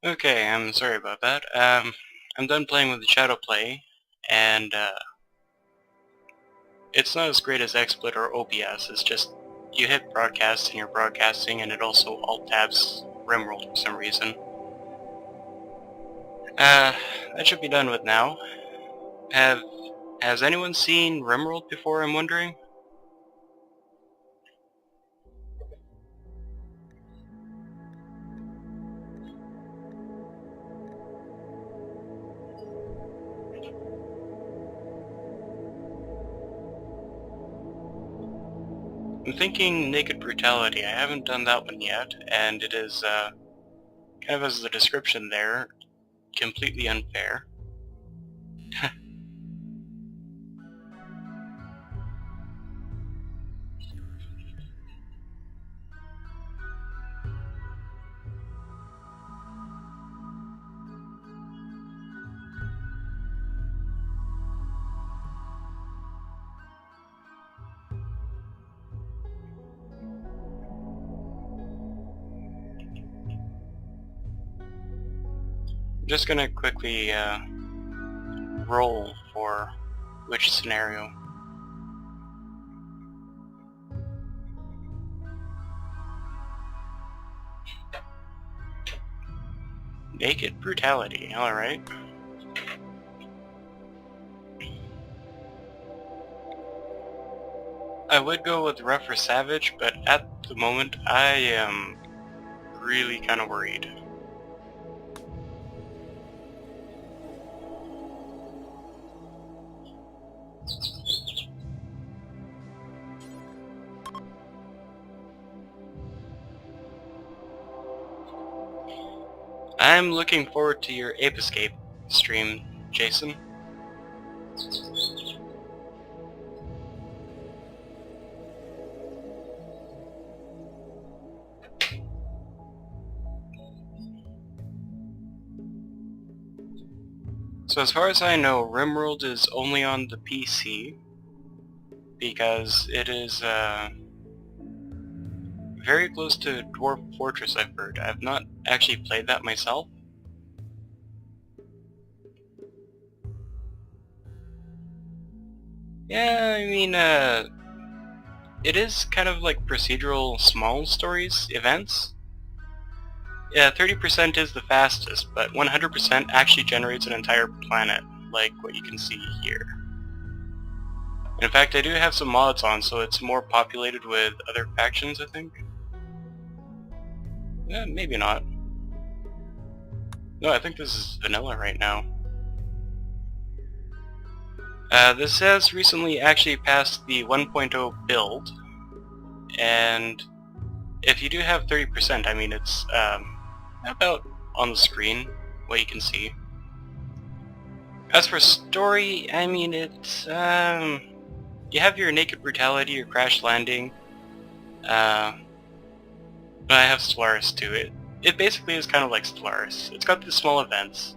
Okay, I'm sorry about that. I'm done playing with the Shadow Play, and it's not as great as XSplit or OBS. It's just you hit broadcast and you're broadcasting, and it also alt tabs Rimworld for some reason. That should be done with now. Has anyone seen Rimworld before, I'm wondering? I'm thinking Naked Brutality. I haven't done that one yet, and it is, kind of as the description there, completely unfair. I'm just gonna quickly, roll for which scenario. Naked Brutality, alright. I would go with Rough or Savage, but at the moment I am really kind of worried. I'm looking forward to your Ape Escape stream, Jason. So as far as I know, Rimworld is only on the PC, because it is very close to Dwarf Fortress, I've heard. I've not actually played that myself. Yeah, I mean, it is kind of like procedural small stories, events. Yeah, 30% is the fastest, but 100% actually generates an entire planet, like what you can see here. In fact, I do have some mods on, so it's more populated with other factions, I think. Maybe not. No, I think this is vanilla right now. This has recently actually passed the 1.0 build, and if you do have 30%, I mean it's about on the screen, what you can see. As for story, I mean it's, you have your Naked Brutality, your Crash Landing, I have Stellaris too. It basically is kind of like Stellaris. It's got the small events.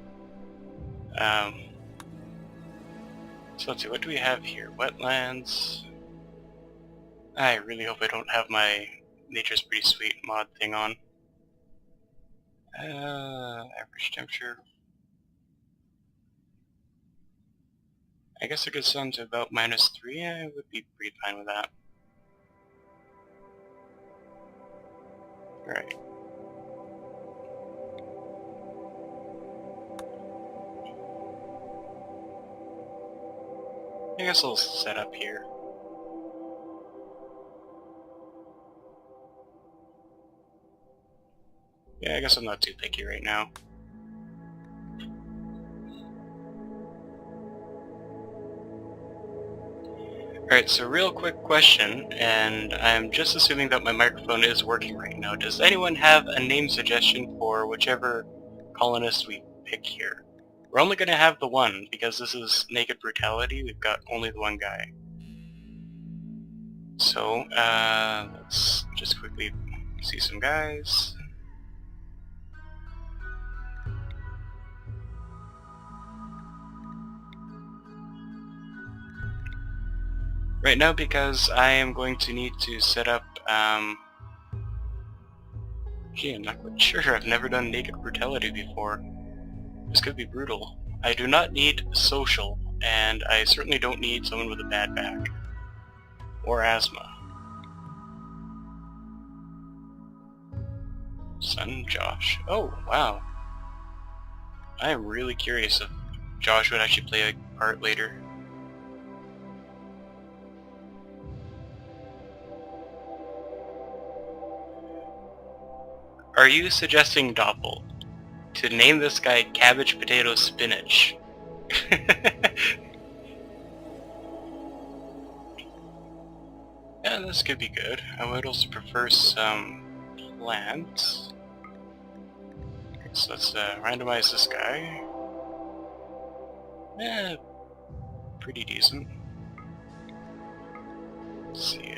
So let's see, what do we have here? Wetlands. I really hope I don't have my Nature's Pretty Sweet mod thing on. Average temperature. I guess it gets down to about -3. I would be pretty fine with that. Alright. I guess I'll set up here. Yeah, I guess I'm not too picky right now. Alright, so real quick question, and I'm just assuming that my microphone is working right now. Does anyone have a name suggestion for whichever colonist we pick here? We're only going to have the one, because this is Naked Brutality. We've got only the one guy. So, let's just quickly see some guys. Right now, because I am going to need to set up Gee, I'm not quite sure. I've never done naked brutality before. This could be brutal. I do not need social, and I certainly don't need someone with a bad back. Or asthma. Son Josh. Oh, wow. I am really curious if Josh would actually play a part later. Are you suggesting, Doppel, to name this guy Cabbage Potato Spinach? Yeah, this could be good. I would also prefer some plants. So let's randomize this guy. Eh, pretty decent. Let's see,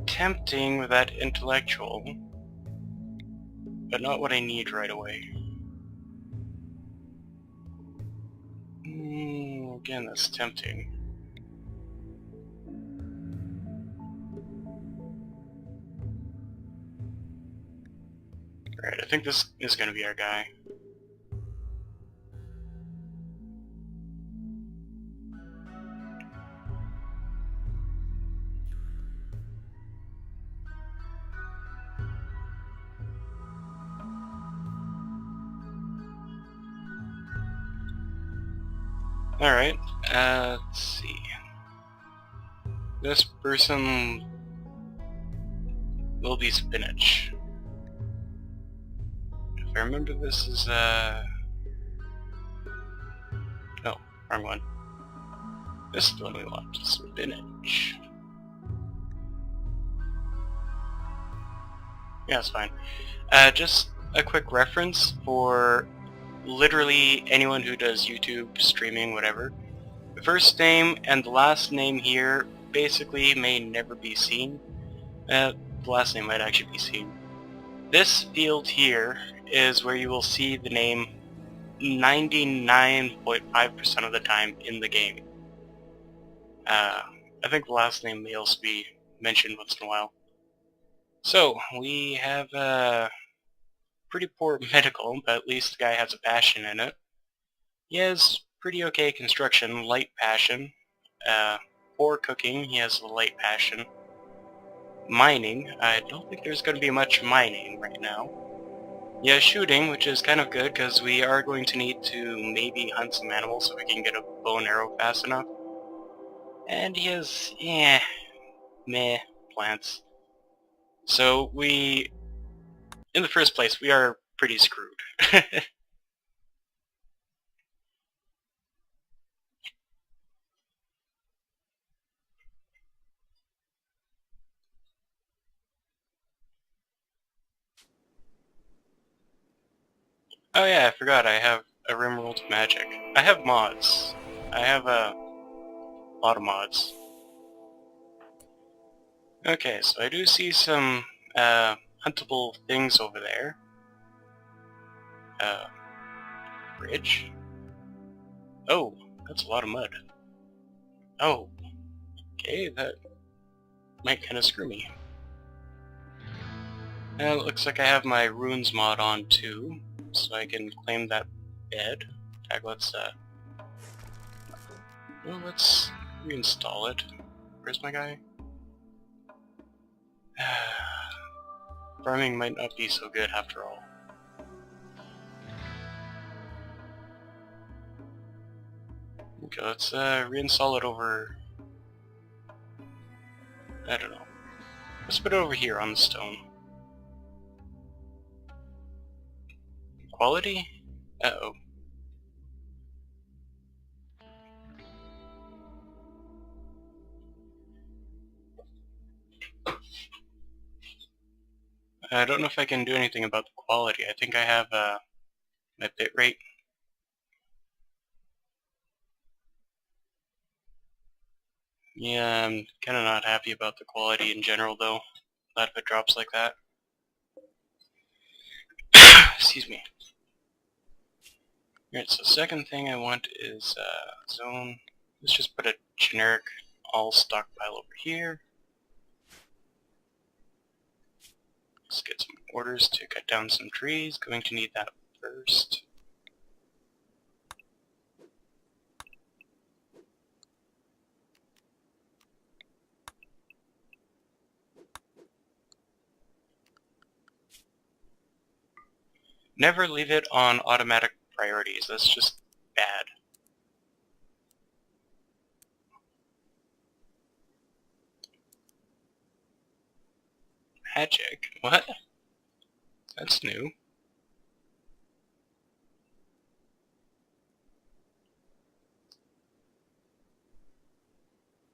tempting with that intellectual, but not what I need right away. Again, that's tempting. Alright, I think this is going to be our guy. Alright, let's see. This person will be Spinach. If I remember, this is, oh, wrong one. This is the one we want, Spinach. Yeah, it's fine. Just a quick reference for literally anyone who does YouTube, streaming, whatever. The first name and the last name here basically may never be seen. The last name might actually be seen. This field here is where you will see the name 99.5% of the time in the game. I think the last name may also be mentioned once in a while. So, we have pretty poor medical, but at least the guy has a passion in it. He has pretty okay construction, light passion. Poor cooking, he has a light passion. Mining, I don't think there's going to be much mining right now. He has shooting, which is kind of good, because we are going to need to maybe hunt some animals so we can get a bow and arrow fast enough. And he has, meh, plants. So we, in the first place, we are pretty screwed. Oh yeah, I forgot, I have a Rimworld magic. I have mods. I have a lot of mods. Okay, so I do see some huntable things over there. Bridge? Oh, that's a lot of mud. Oh, okay, that might kind of screw me. And it looks like I have my runes mod on too, so I can claim that bed. In fact, let's reinstall it. Where's my guy? Farming might not be so good after all. Okay, let's reinstall it over... I don't know. Let's put it over here on the stone. Quality? Uh-oh. I don't know if I can do anything about the quality. I think I have my bitrate. Yeah, I'm kind of not happy about the quality in general though. Not if it drops like that. Excuse me. Alright, so second thing I want is zone. Let's just put a generic I'll stockpile over here. Let's get some orders to cut down some trees. Going to need that first. Never leave it on automatic priorities. That's just bad. Magic? What? That's new.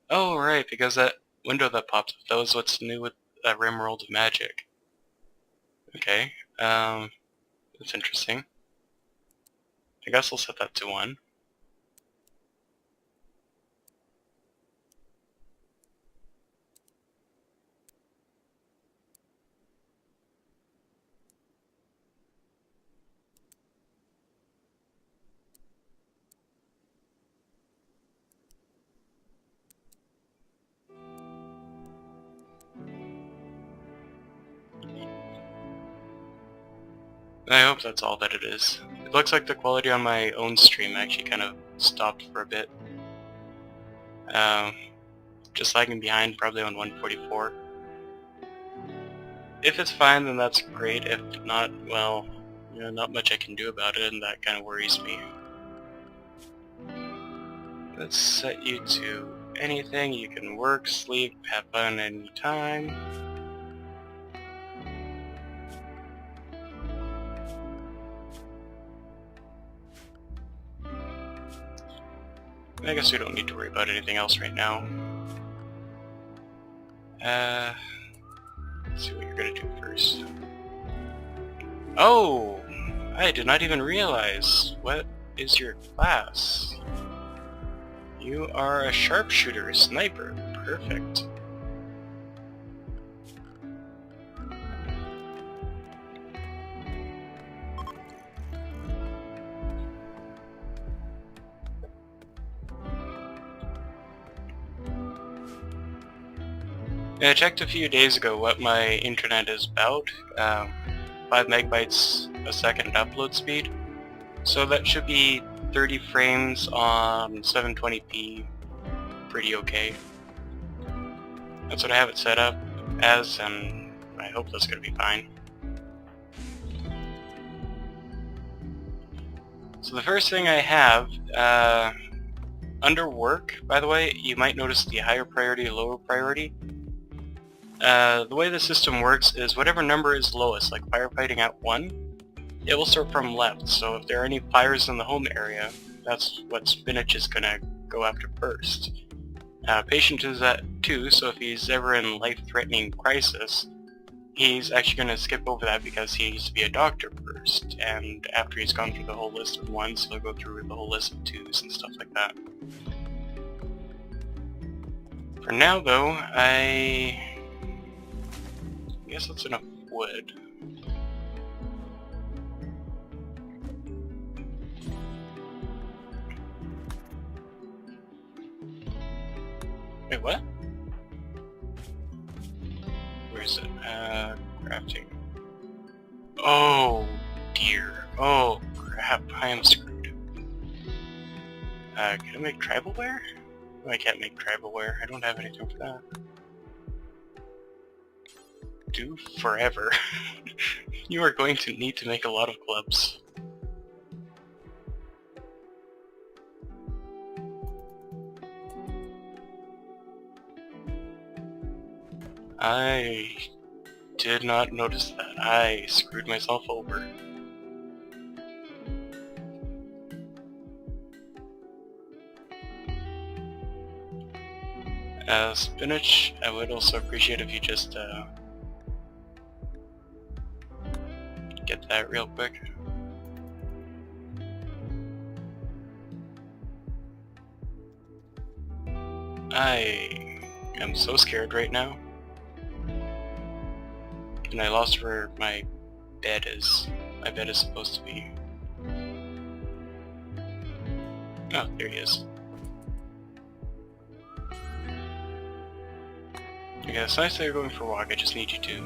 Oh, right, because that window that popped up, that was what's new with Rimworld of Magic. Okay, that's interesting. I guess I'll set that to 1. I hope that's all that it is. It looks like the quality on my own stream actually kind of stopped for a bit. Just lagging behind, probably on 144. If it's fine, then that's great. If not, well, you know, not much I can do about it, and that kind of worries me. Let's set you to anything. You can work, sleep, have fun anytime. I guess we don't need to worry about anything else right now. Let's see what you're gonna do first. Oh! I did not even realize. What is your class? You are a sharpshooter, a sniper. Perfect. I checked a few days ago what my internet is about. 5 megabytes a second upload speed. So that should be 30 frames on 720p. Pretty okay. That's what I have it set up as, and I hope that's going to be fine. So the first thing I have, under work, by the way, you might notice the higher priority, lower priority. The way the system works is whatever number is lowest, like firefighting at 1, it will start from left. So if there are any fires in the home area, that's what Spinach is going to go after first. Patient is at 2, so if he's ever in life-threatening crisis, he's actually going to skip over that because he needs to be a doctor first. And after he's gone through the whole list of 1s, he'll go through the whole list of 2s and stuff like that. For now, though, I guess that's enough wood. Wait, what? Where is it? Crafting. Oh, dear. Oh, crap. I am screwed. Can I make tribalware? No, I can't make tribalware. I don't have anything for that. Do forever. You are going to need to make a lot of clubs. I did not notice that. I screwed myself over. Spinach, I would also appreciate if you just get that real quick. I am so scared right now. And I lost where my bed is. My bed is supposed to be. Oh, there he is. Okay, it's nice that you're going for a walk. I just need you to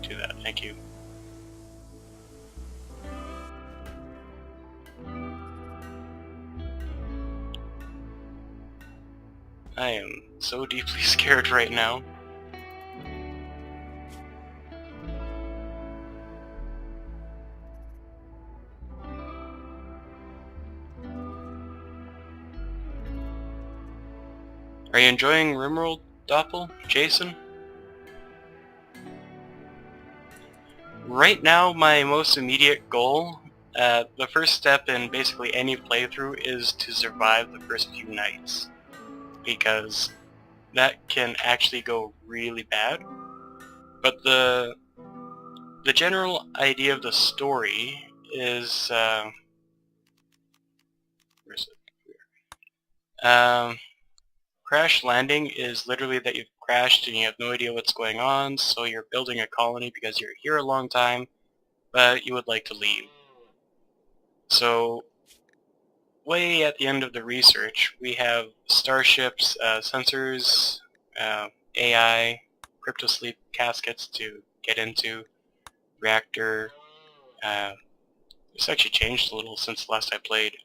do that. Thank you. I am so deeply scared right now. Are you enjoying Rimworld, Doppel, Jason? Right now, my most immediate goal, the first step in basically any playthrough, is to survive the first few nights. Because that can actually go really bad. But the general idea of the story is, where is it? Crash landing is literally that you've crashed and you have no idea what's going on, so you're building a colony because you're here a long time, but you would like to leave. So, way at the end of the research, we have starships, sensors, AI, cryptosleep caskets to get into, reactor. It's actually changed a little since last I played.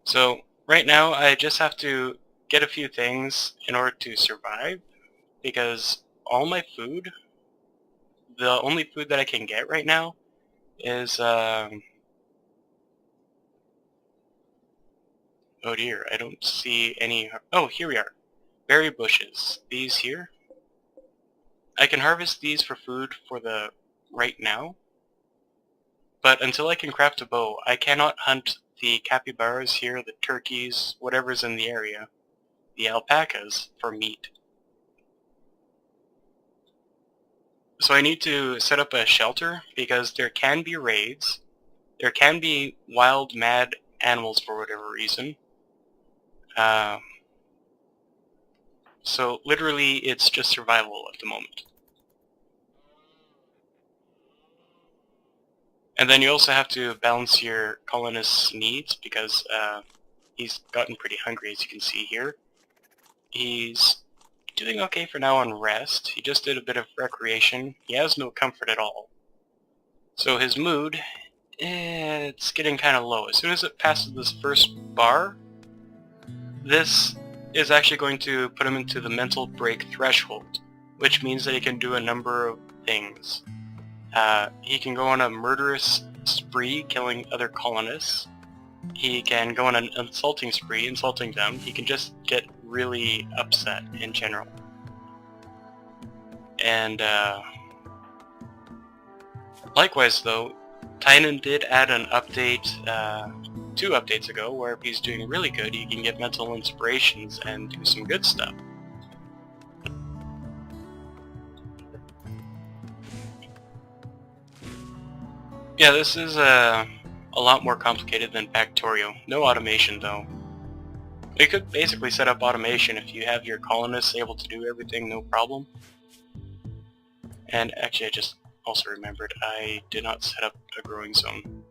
So right now I just have to get a few things in order to survive, because all my food, the only food that I can get right now is, oh dear, I don't see any, oh, here we are. Berry bushes. These here. I can harvest these for food for the right now, but until I can craft a bow, I cannot hunt the capybaras here, the turkeys, whatever's in the area, the alpacas, for meat. So I need to set up a shelter, because there can be raids, there can be wild, mad animals for whatever reason. So literally it's just survival at the moment. And then you also have to balance your colonist's needs, because he's gotten pretty hungry, as you can see here. He's doing okay for now on rest. He just did a bit of recreation. He has no comfort at all. So his mood, it's getting kind of low. As soon as it passes this first bar, this is actually going to put him into the mental break threshold, which means that he can do a number of things. He can go on a murderous spree, killing other colonists. He can go on an insulting spree, insulting them. He can just get really upset in general. And likewise though, Tynan did add an update 2 updates ago, where if he's doing really good, he can get mental inspirations and do some good stuff. Yeah, this is a lot more complicated than Factorio. No automation though. You could basically set up automation if you have your colonists able to do everything no problem. And actually I just also remembered I did not set up a growing zone.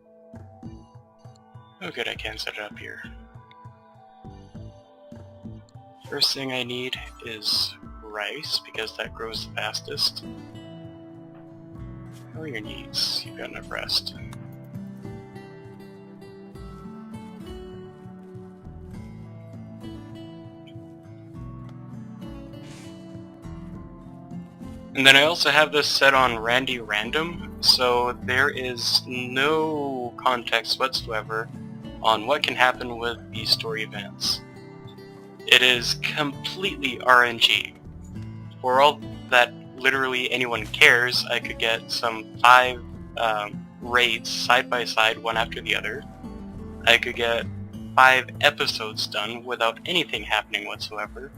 Oh good, I can set it up here. First thing I need is rice, because that grows the fastest. How are your needs? You've got enough rest. And then I also have this set on Randy Random, so there is no context whatsoever on what can happen with these story events. It is completely RNG. For all that literally anyone cares, I could get some 5 raids side by side, one after the other. I could get 5 episodes done without anything happening whatsoever.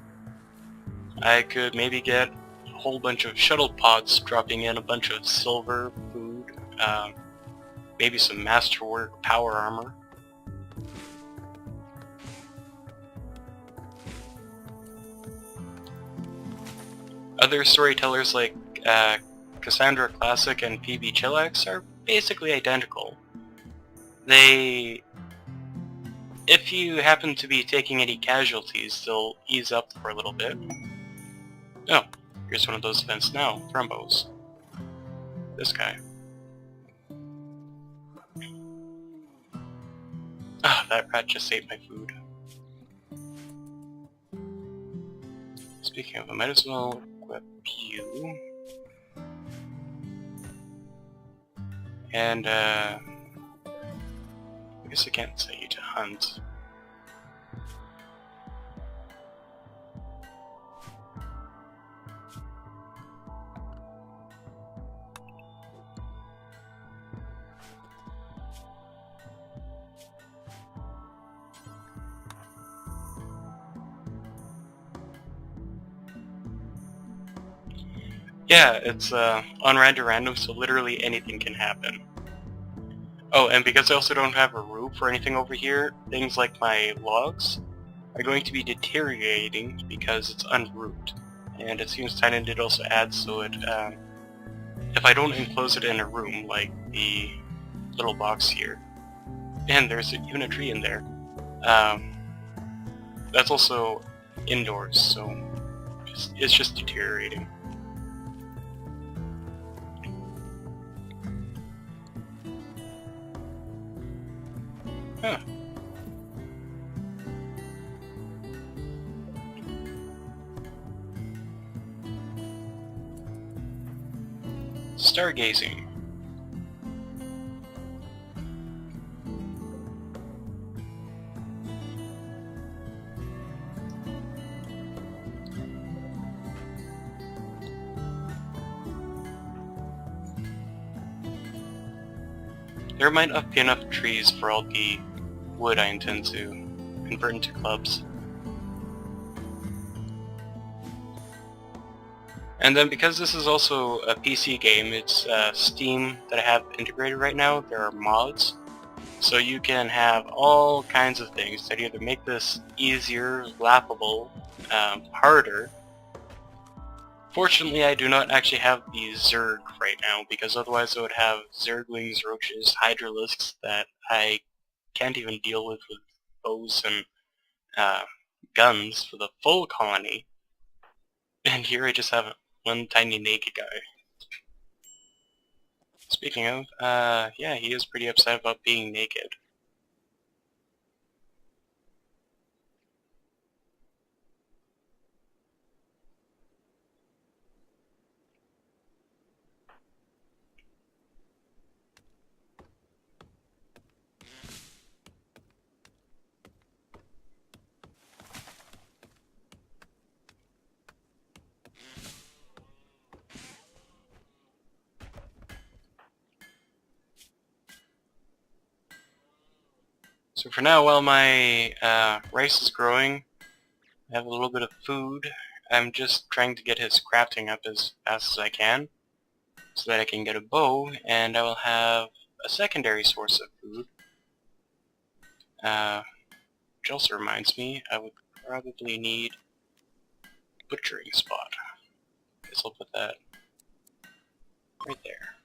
I could maybe get a whole bunch of shuttle pods dropping in a bunch of silver, food, maybe some masterwork power armor. Other storytellers like Cassandra Classic and PB Chillax are basically identical. They if you happen to be taking any casualties, they'll ease up for a little bit. Oh, here's one of those events now. Thrombos. This guy. Ah, that rat just ate my food. Speaking of, I might as well equip you. And, I guess I can't set you to hunt. Yeah, it's on random, so literally anything can happen. Oh, and because I also don't have a roof or anything over here, things like my logs are going to be deteriorating because it's unroofed. And it seems Titan did also add so it, if I don't enclose it in a room, like the little box here, and there's even a tree in there, that's also indoors, so it's just deteriorating. Huh. Stargazing. There might not be enough trees for all the wood I intend to convert into clubs. And then because this is also a PC game, it's Steam that I have integrated right now. There are mods, so you can have all kinds of things that either make this easier, laughable, harder. Fortunately, I do not actually have the Zerg right now, because otherwise I would have Zerglings, Roaches, Hydralisks that I can't even deal with bows and guns for the full colony. And here I just have one tiny naked guy. Speaking of, yeah, he is pretty upset about being naked. So for now, while my rice is growing, I have a little bit of food. I'm just trying to get his crafting up as fast as I can, so that I can get a bow, and I will have a secondary source of food. Which also reminds me, I would probably need a butchering spot. Guess I'll put that right there.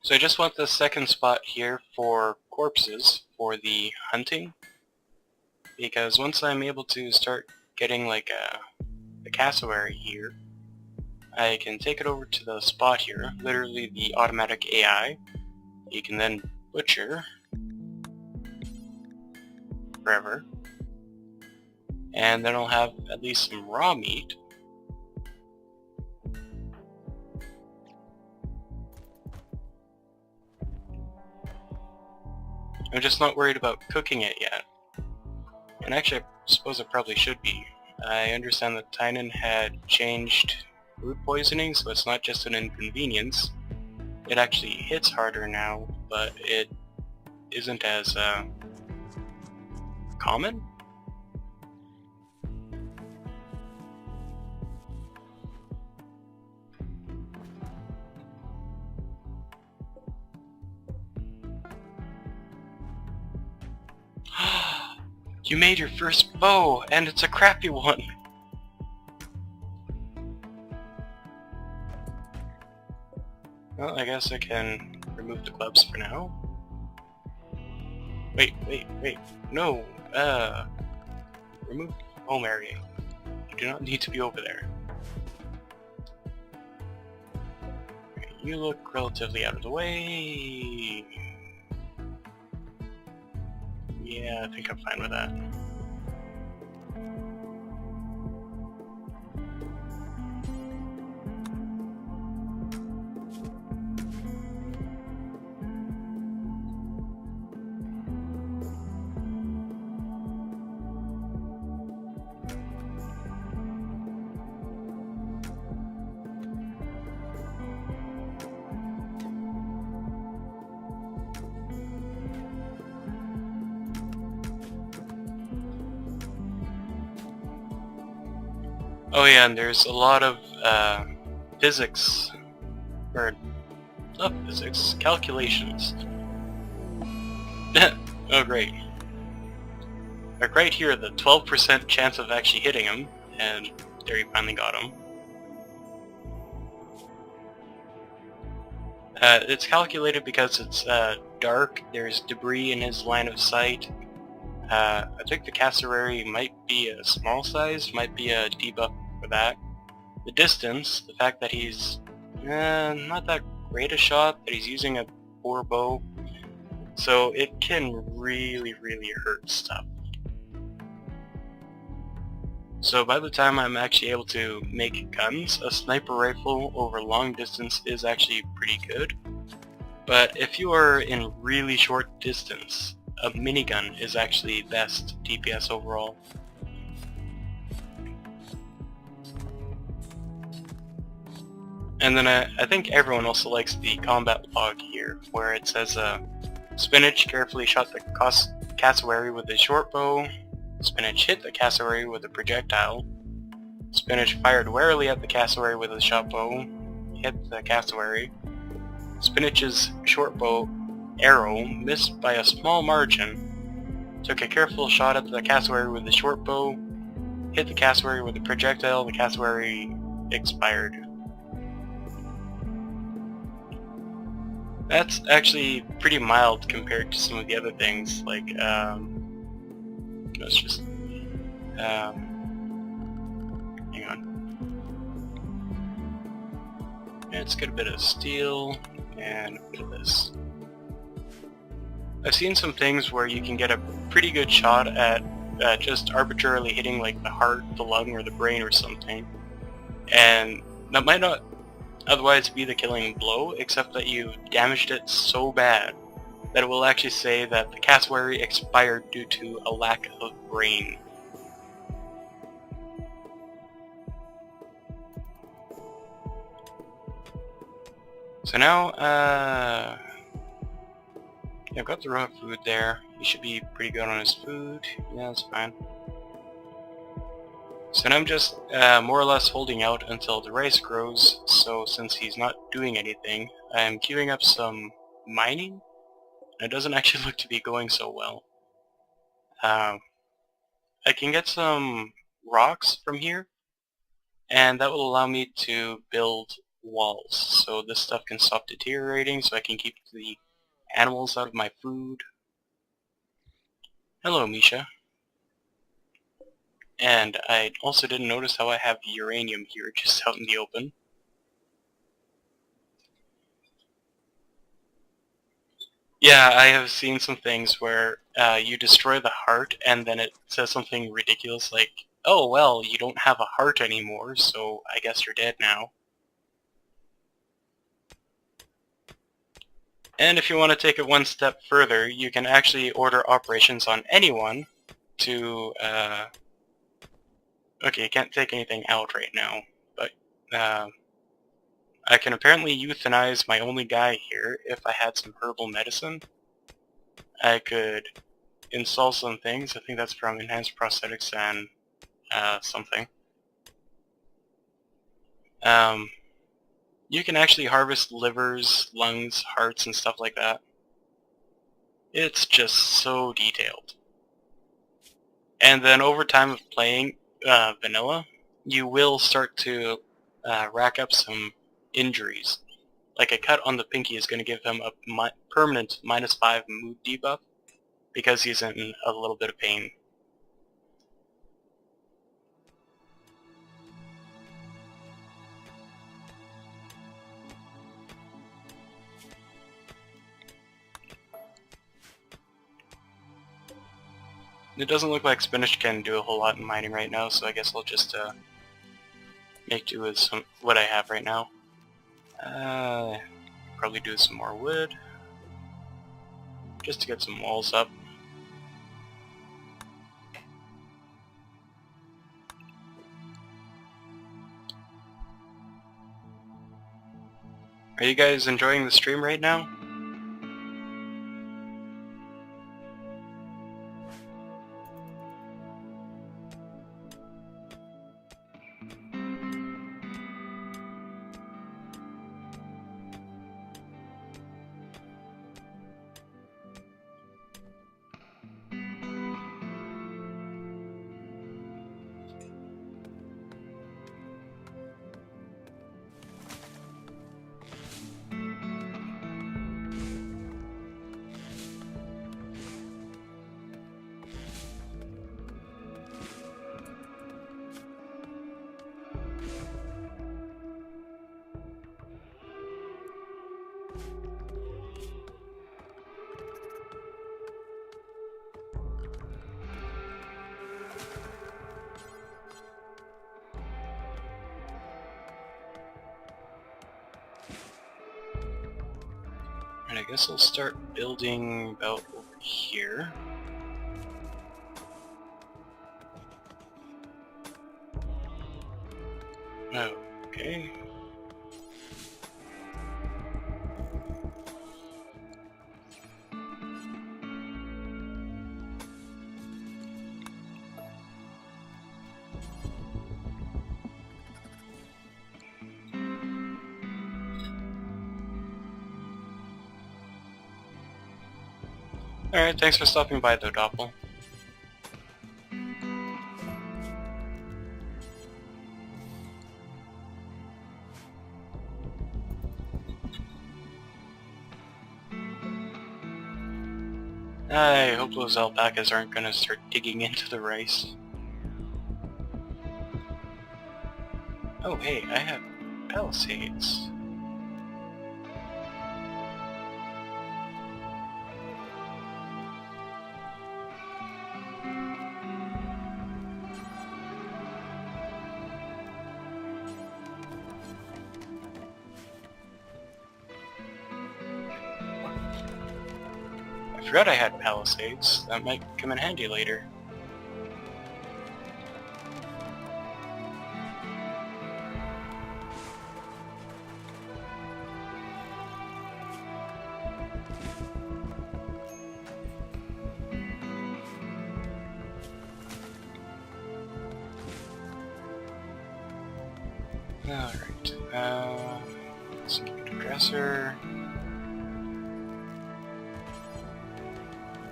So I just want the second spot here for corpses for the hunting, because once I'm able to start getting like the cassowary here, I can take it over to the spot here, literally the automatic AI. You can then butcher forever, and then I'll have at least some raw meat. I'm just not worried about cooking it yet. And actually, I suppose it probably should be. I understand that Tynan had changed food poisoning, so it's not just an inconvenience. It actually hits harder now, but it isn't as common? You made your first bow, and it's a crappy one! Well, I guess I can remove the clubs for now. Wait. No! Remove home area. You do not need to be over there. You look relatively out of the way. Yeah, I think I'm fine with that. Oh yeah, and there's a lot of physics, or not physics, calculations. Oh great. Like right here, the 12% chance of actually hitting him, and there you finally got him. It's calculated because it's dark, there's debris in his line of sight. I think the cassowary might be a small size, might be a debuff for that. The distance, the fact that he's not that great a shot, that he's using a poor bow, so it can really hurt stuff. So by the time I'm actually able to make guns, a sniper rifle over long distance is actually pretty good. But if you are in really short distance, a minigun is actually best DPS overall. And then I think everyone also likes the combat log here, where it says Spinach carefully shot the cassowary with a short bow. Spinach hit the cassowary with a projectile. Spinach fired warily at the cassowary with a short bow. Hit the cassowary. Spinach's short bow arrow missed by a small margin. Took a careful shot at the cassowary with a short bow. Hit the cassowary with a projectile. The cassowary expired. That's actually pretty mild compared to some of the other things, like, let's just, hang on. Let's get a bit of steel, and a bit of this. I've seen some things where you can get a pretty good shot at just arbitrarily hitting, like, the heart, the lung, or the brain or something, and that might not otherwise be the killing blow, except that you damaged it so bad that it will actually say that the cassowary expired due to a lack of brain. So now, I've got the raw food there. He should be pretty good on his food. Yeah, that's fine. So now I'm just more or less holding out until the rice grows, so since he's not doing anything, I'm queuing up some mining. It doesn't actually look to be going so well. I can get some rocks from here, and that will allow me to build walls, so this stuff can stop deteriorating, so I can keep the animals out of my food. Hello, Misha. And I also didn't notice how I have uranium here just out in the open. Yeah, I have seen some things where you destroy the heart and then it says something ridiculous like, oh well, you don't have a heart anymore, so I guess you're dead now. And if you want to take it one step further, you can actually order operations on anyone to, okay, you can't take anything out right now, but I can apparently euthanize my only guy here if I had some herbal medicine. I could install some things. I think that's from Enhanced Prosthetics and something. You can actually harvest livers, lungs, hearts, and stuff like that. It's just so detailed. And then over time of playing vanilla, you will start to rack up some injuries. Like a cut on the pinky is going to give him a permanent -5 mood debuff because he's in a little bit of pain. It doesn't look like Spinach can do a whole lot in mining right now, so I guess I'll just make do with what I have right now. Probably do some more wood, just to get some walls up. Are you guys enjoying the stream right now? And I guess I'll start building about over here. Okay. Alright, thanks for stopping by though, Doppel. I hope those alpacas aren't gonna start digging into the rice. Oh hey, I have palisades. I forgot I had palisades. That might come in handy later. Alright, let's keep the dresser.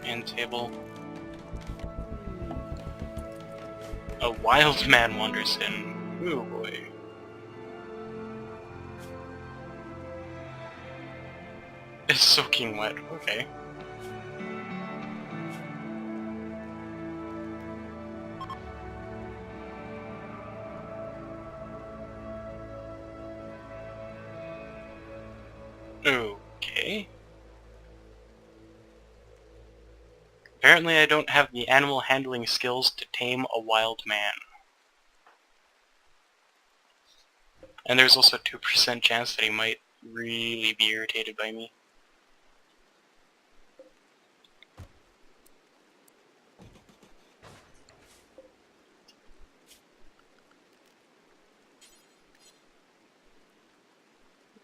And table. A wild man wanders in. Ooh boy. It's soaking wet, okay. Okay. Apparently I don't have the animal handling skills to tame a wild man. And there's also a 2% chance that he might really be irritated by me.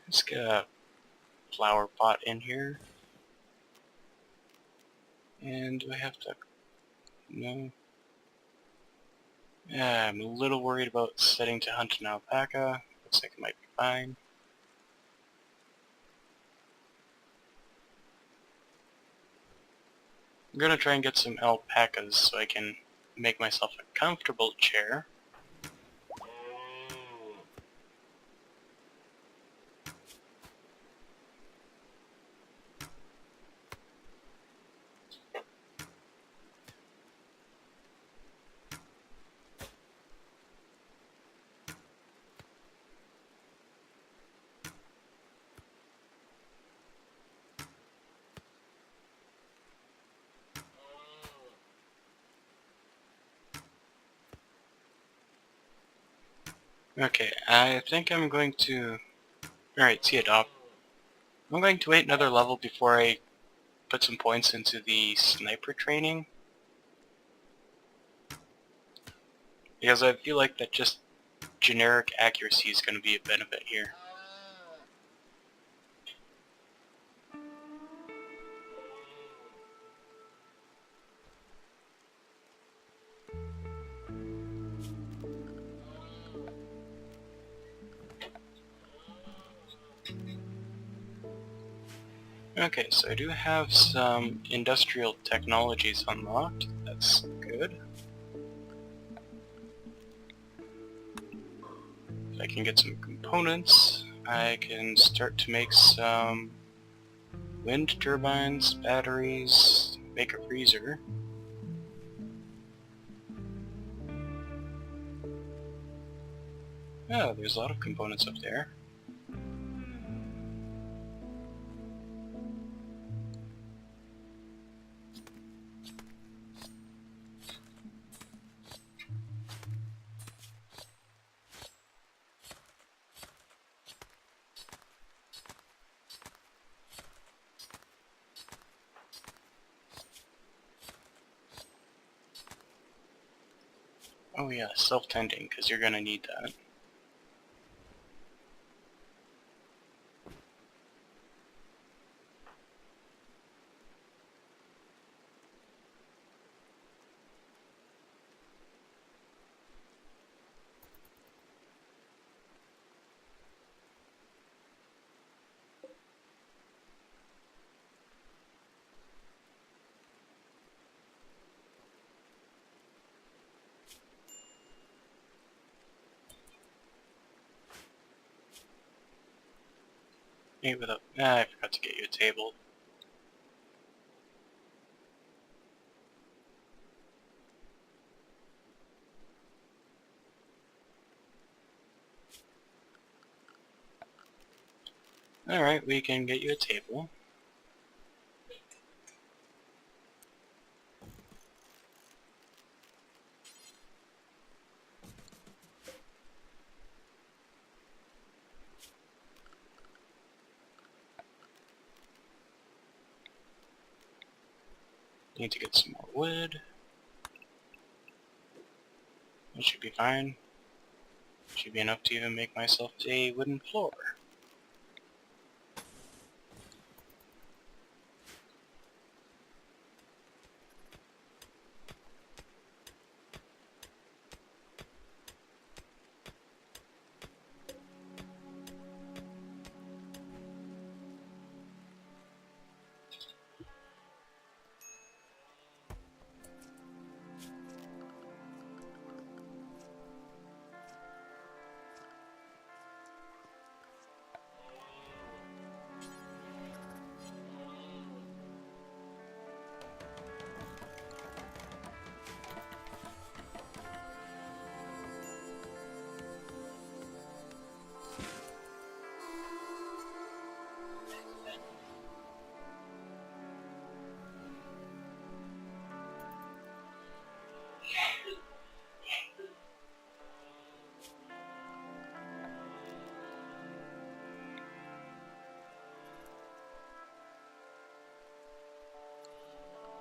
Let's get a flower pot in here. And do I have to... No. Yeah, I'm a little worried about setting to hunt an alpaca. Looks like it might be fine. I'm gonna try and get some alpacas so I can make myself a comfortable chair. Okay, I think I'm going to... Alright, see it, Doc. I'm going to wait another level before I put some points into the sniper training. Because I feel like that just generic accuracy is going to be a benefit here. Okay, so I do have some industrial technologies unlocked. That's good. If I can get some components, I can start to make some wind turbines, batteries, make a freezer. Oh, there's a lot of components up there. Oh yeah, self-tending, because you're gonna need that. Maybe without... I forgot to get you a table. Alright, we can get you a table. Need to get some more wood. That should be fine. Should be enough to even make myself a wooden floor.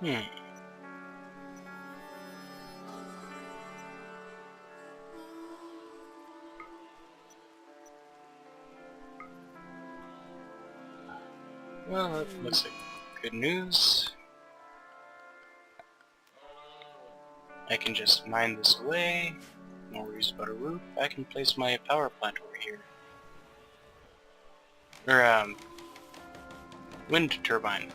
Hmm. Well, that looks like good news. I can just mine this away. No worries about a roof. I can place my power plant over here. Or, wind turbine.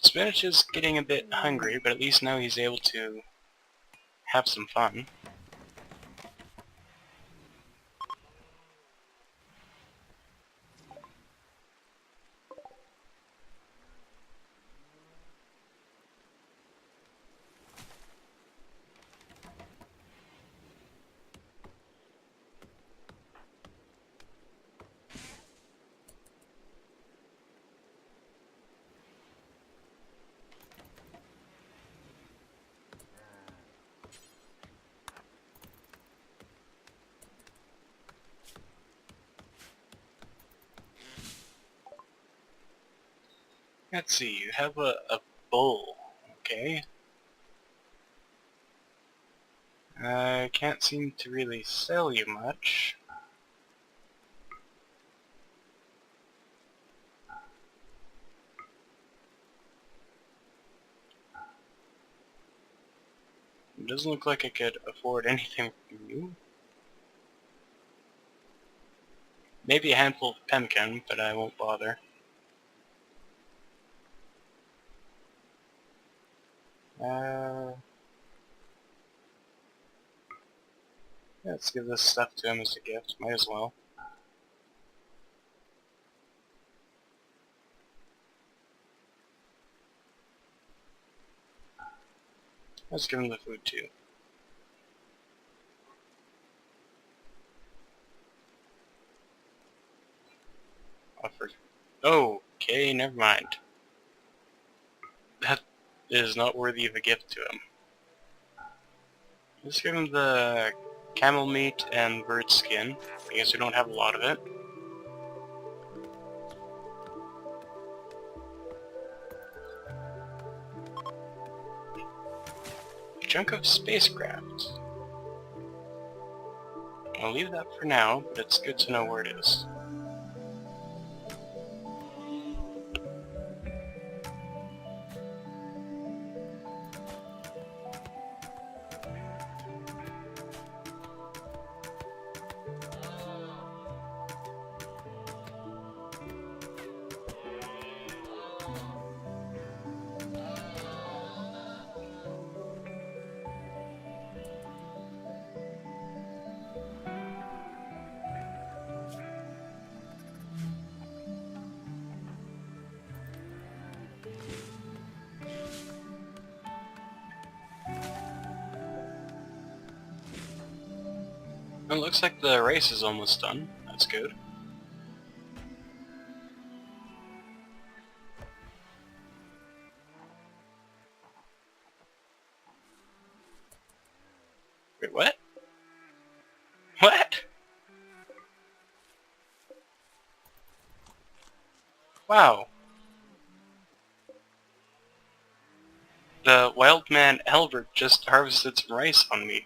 Spinach is getting a bit hungry, but at least now he's able to have some fun. Let's see, you have a bull, okay? I can't seem to really sell you much. It doesn't look like I could afford anything from you. Maybe a handful of pemmican, but I won't bother. Let's give this stuff to him as a gift, might as well. Let's give him the food too. Offer. Okay, never mind. That is not worthy of a gift to him. Let's give him the camel meat and bird skin. I guess we don't have a lot of it. Chunk of spacecraft. I'll leave that for now, but it's good to know where it is. It looks like the race is almost done. That's good. Wait, what? What? Wow. The wild man Albert just harvested some rice on me.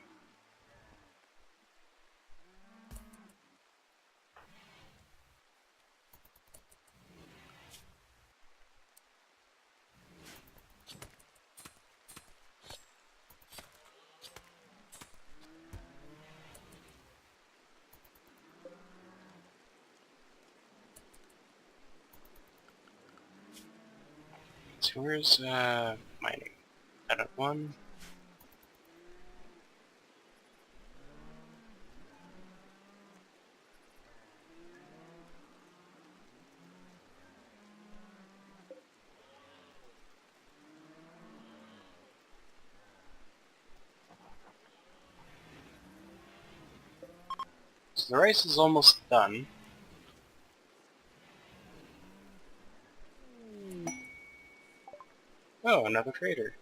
So where's, mining? Edit 1. So the rice is almost done. Oh, another trader.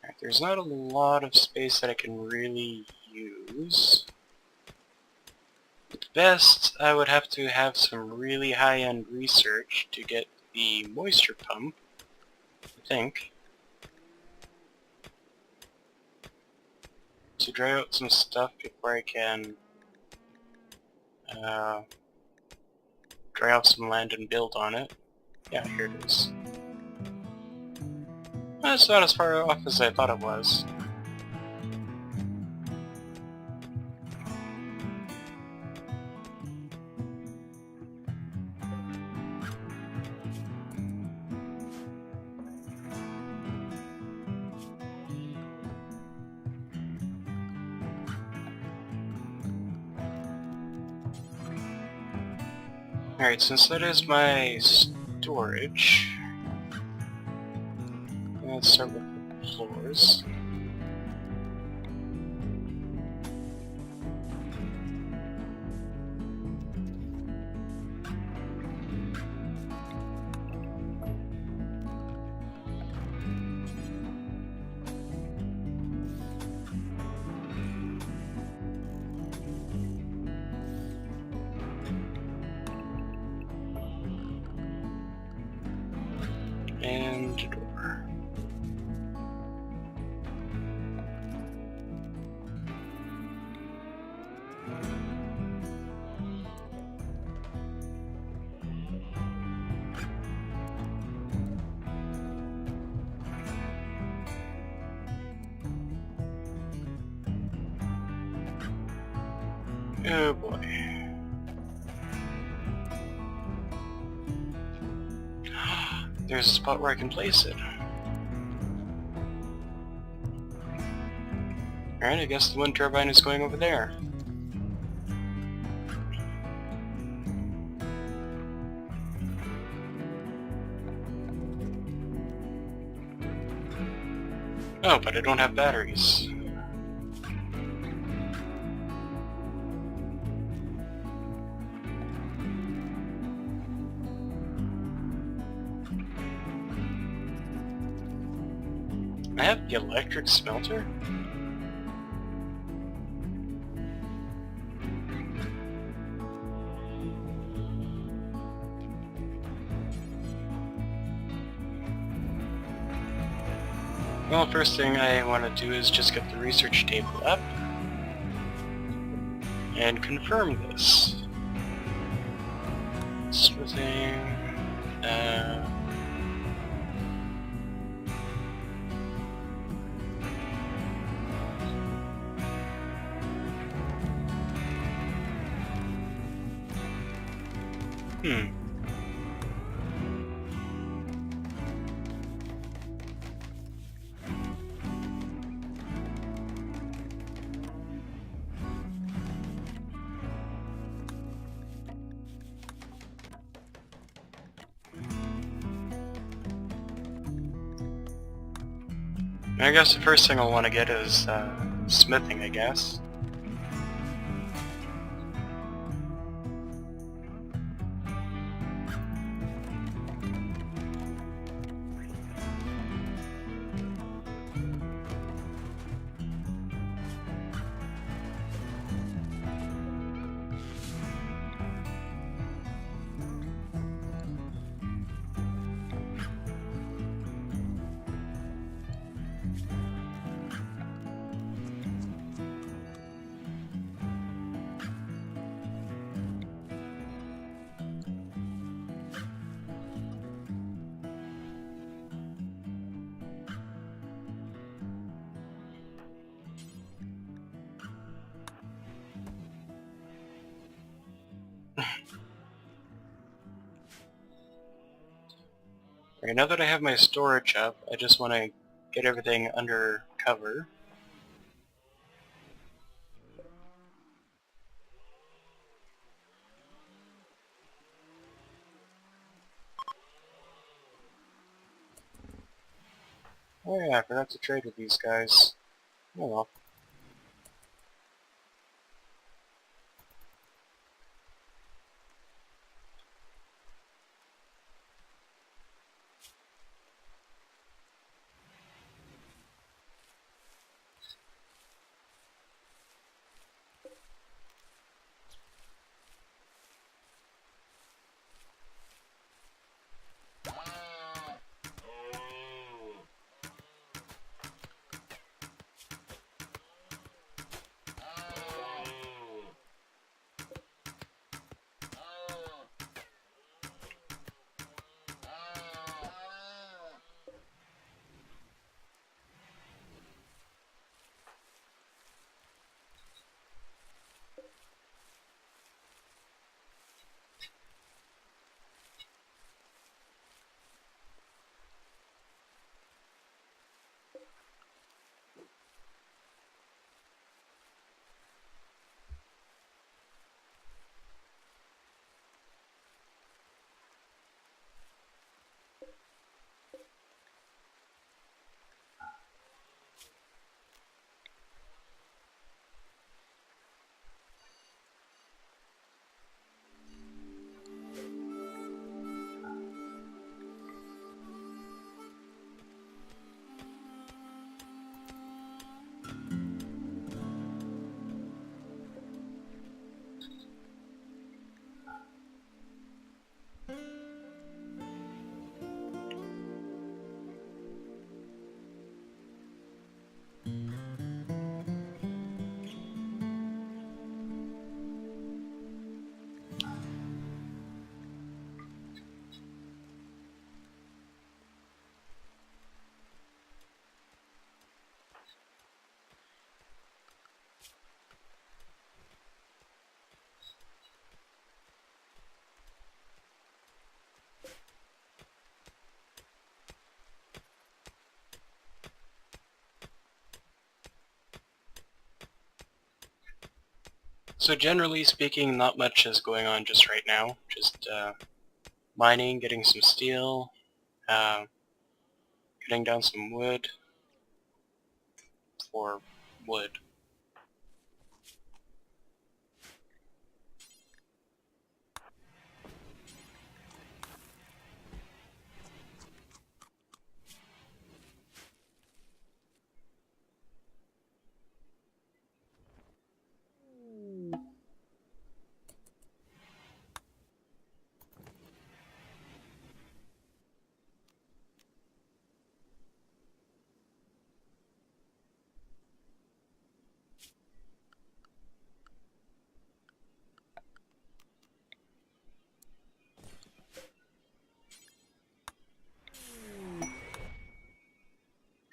Alright, there's not a lot of space that I can really use. At best, I would have to have some really high-end research to get the moisture pump, I think. To dry out some stuff before I can dry dry off some land and build on it. Yeah, here it is. That's not as far off as I thought it was. Alright, since that is my storage, let's start with the floors. And a door. Oh boy. There's a spot where I can place it. Alright, I guess the wind turbine is going over there. Oh, but I don't have batteries. I have the electric smelter? Well, first thing I want to do is just get the research table up and confirm this. Smithing, I guess the first thing I'll want to get is smithing, I guess. Alright, now that I have my storage up, I just want to get everything under cover. Oh yeah, I forgot to trade with these guys. Oh well. So generally speaking, not much is going on just right now. Just mining, getting some steel, cutting down some wood for wood.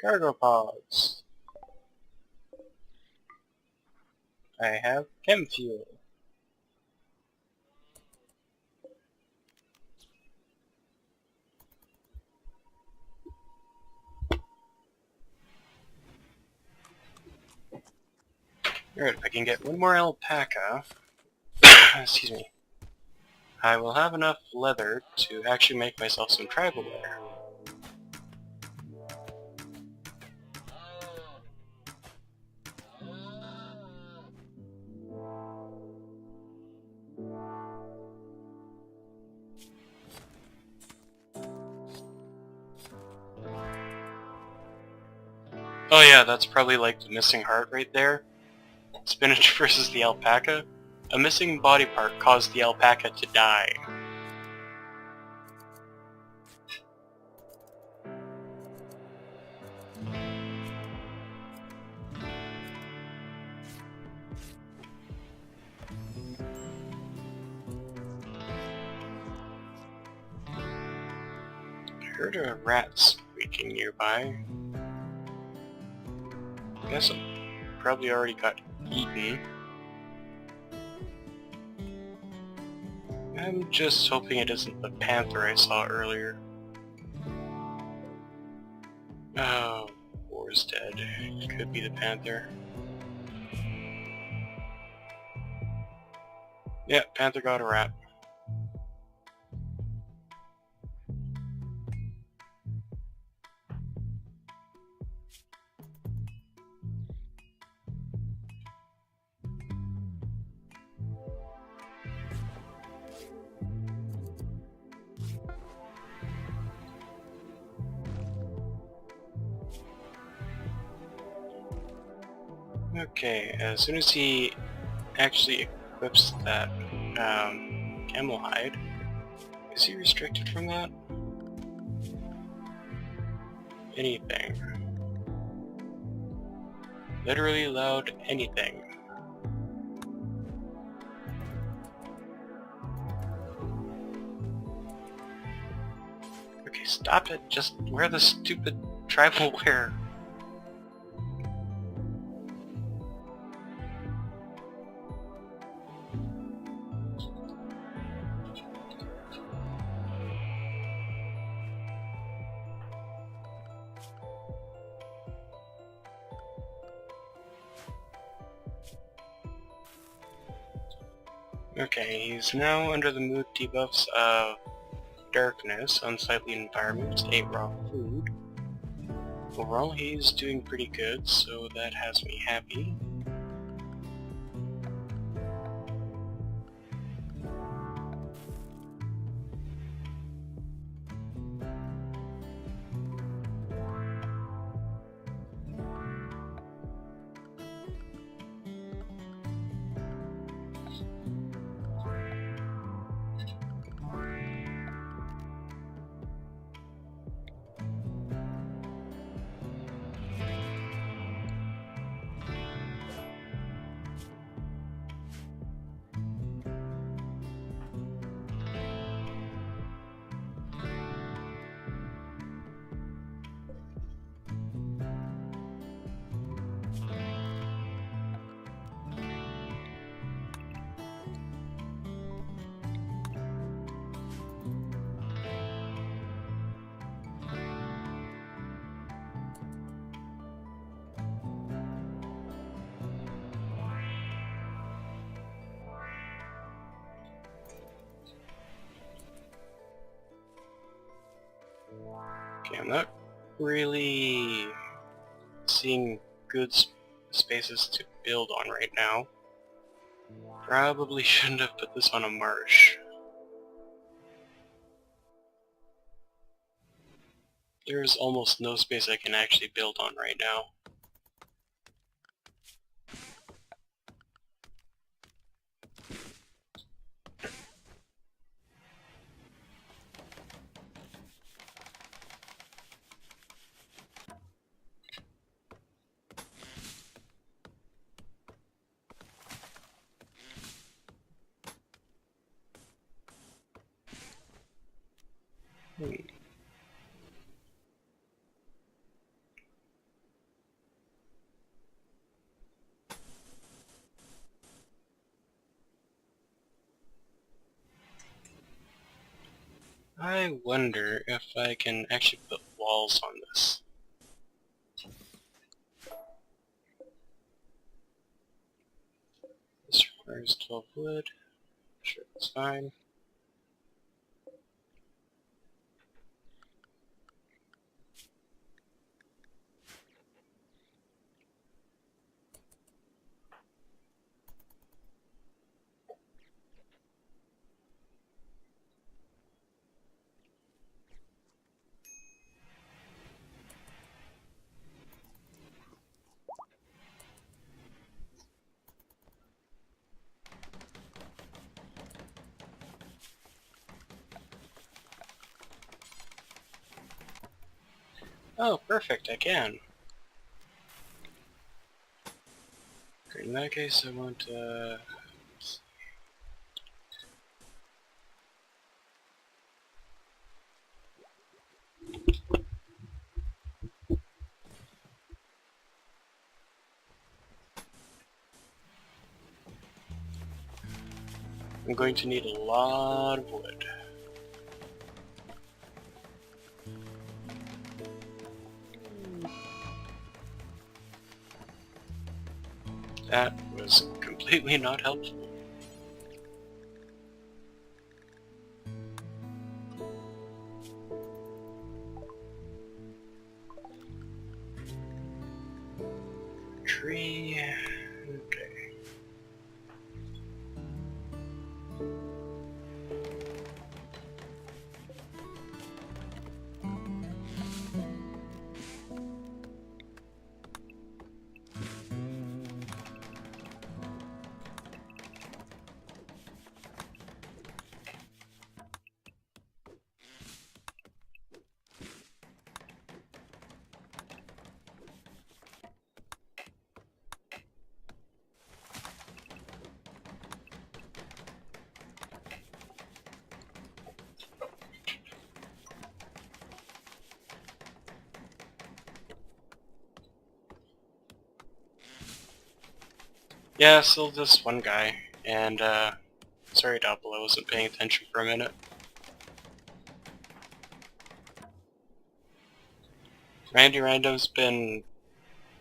Cargo pods. I have chem fuel. Alright, if I can get one more alpaca, excuse me, I will have enough leather to actually make myself some tribal wear. Oh yeah, that's probably like the missing heart right there. Spinach versus the alpaca. A missing body part caused the alpaca to die. I heard a rat squeaking nearby. Guess it probably already got eaten. I'm just hoping it isn't the panther I saw earlier. Oh, War's dead. It could be the panther. Yeah, panther got a rat. Okay, as soon as he actually equips that camel hide, is he restricted from that? Anything. Literally allowed anything. Okay, stop it. Just wear the stupid tribal wear. Okay, he's now under the mood debuffs of darkness, unsightly environments, 8 raw food. Overall, he's doing pretty good, so that has me happy. Okay, I'm not really seeing good spaces to build on right now. Probably shouldn't have put this on a marsh. There's almost no space I can actually build on right now. I wonder if I can actually put walls on this. This requires 12 wood. Sure, that's fine. Oh, perfect, I can. Great, in that case I want I'm going to need a lot of wood. That was completely not helpful. Tree... okay. Yeah, still this one guy, and sorry Doppel, I wasn't paying attention for a minute. Randy Random's been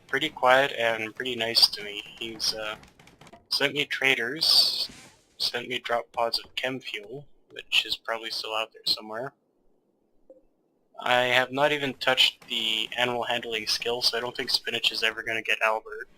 pretty quiet and pretty nice to me. He's sent me traders, sent me drop pods of chem fuel, which is probably still out there somewhere. I have not even touched the animal handling skill, so I don't think Spinach is ever going to get Albert.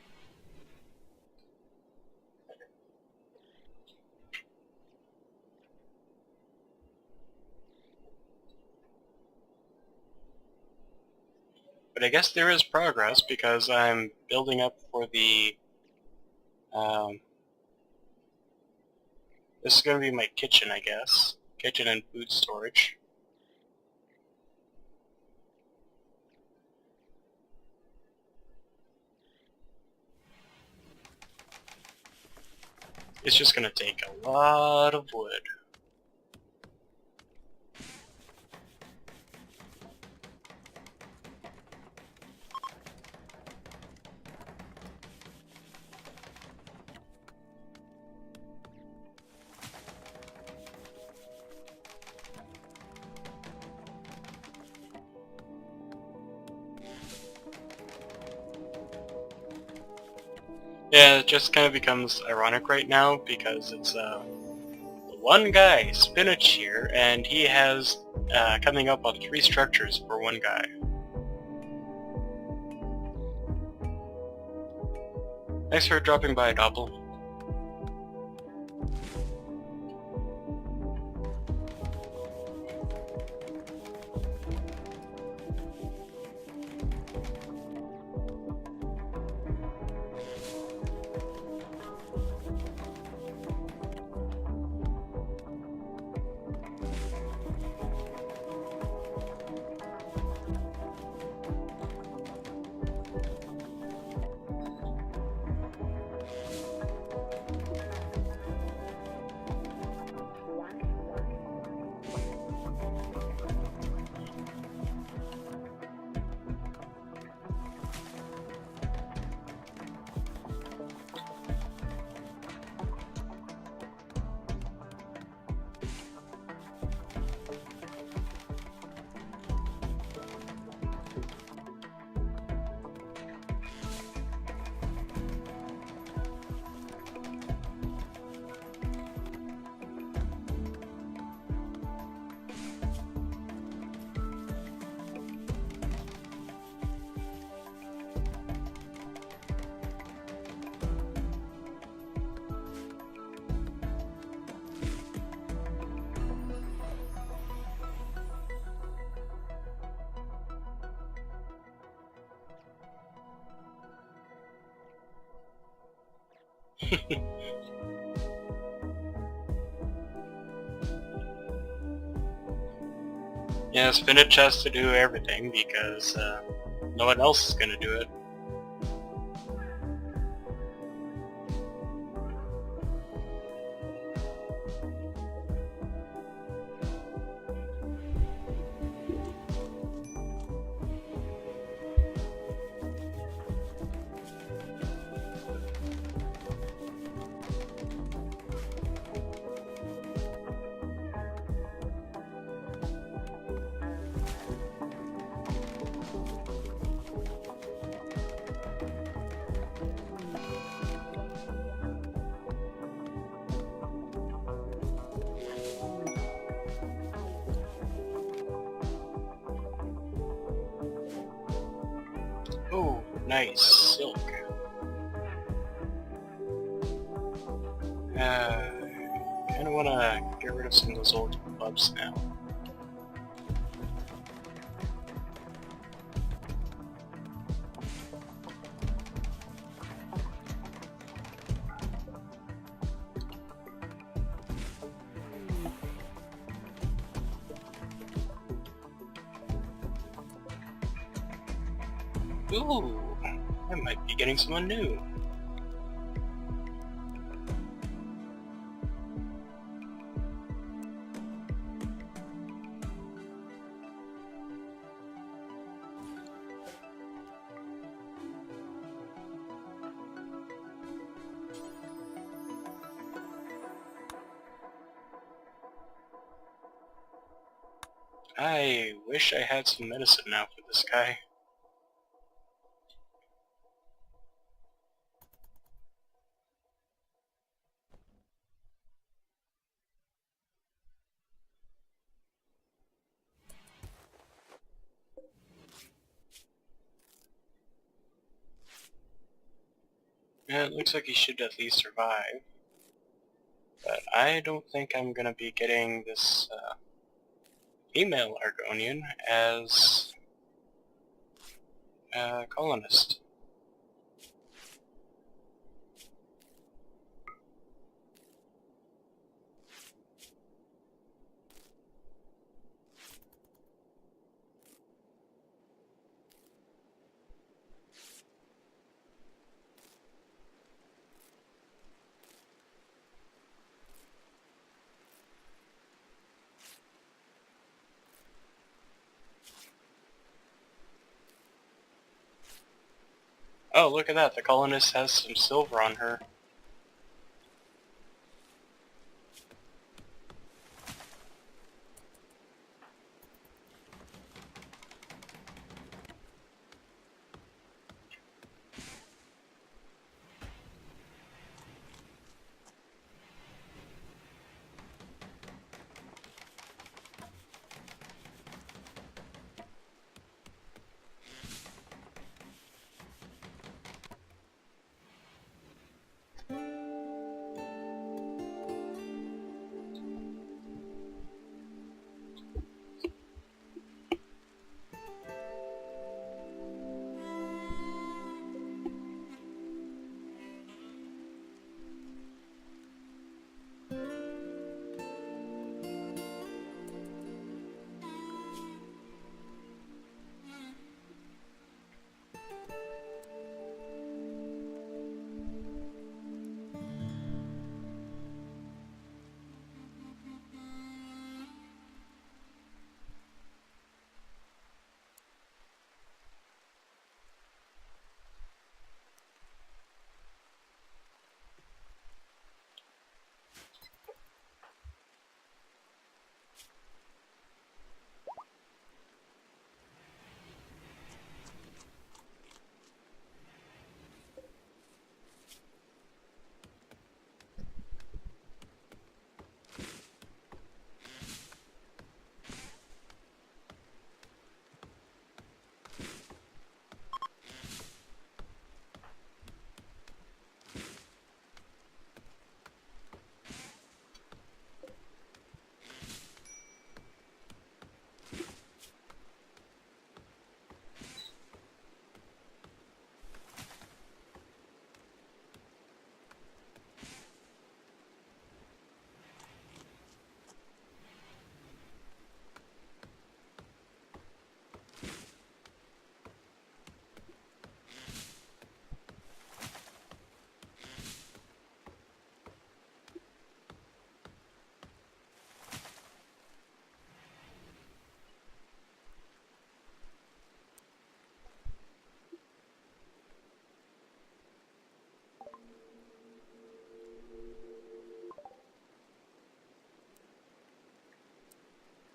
But I guess there is progress because I'm building up for the... this is going to be my kitchen, I guess. Kitchen and food storage. It's just going to take a lot of wood. Yeah, it just kind of becomes ironic right now because it's one guy, Spinach here, and he has coming up on 3 structures for one guy. Thanks for dropping by, Doppel. Yeah, Spinach has to do everything because no one else is gonna do it. Oh, nice silk. Kinda wanna get rid of some of those old clubs now. Ooh, I might be getting someone new. I wish I had some medicine now for this guy. Yeah, it looks like he should at least survive. But I don't think I'm gonna be getting this female Argonian as a colonist. Oh, look at that, the colonist has some silver on her.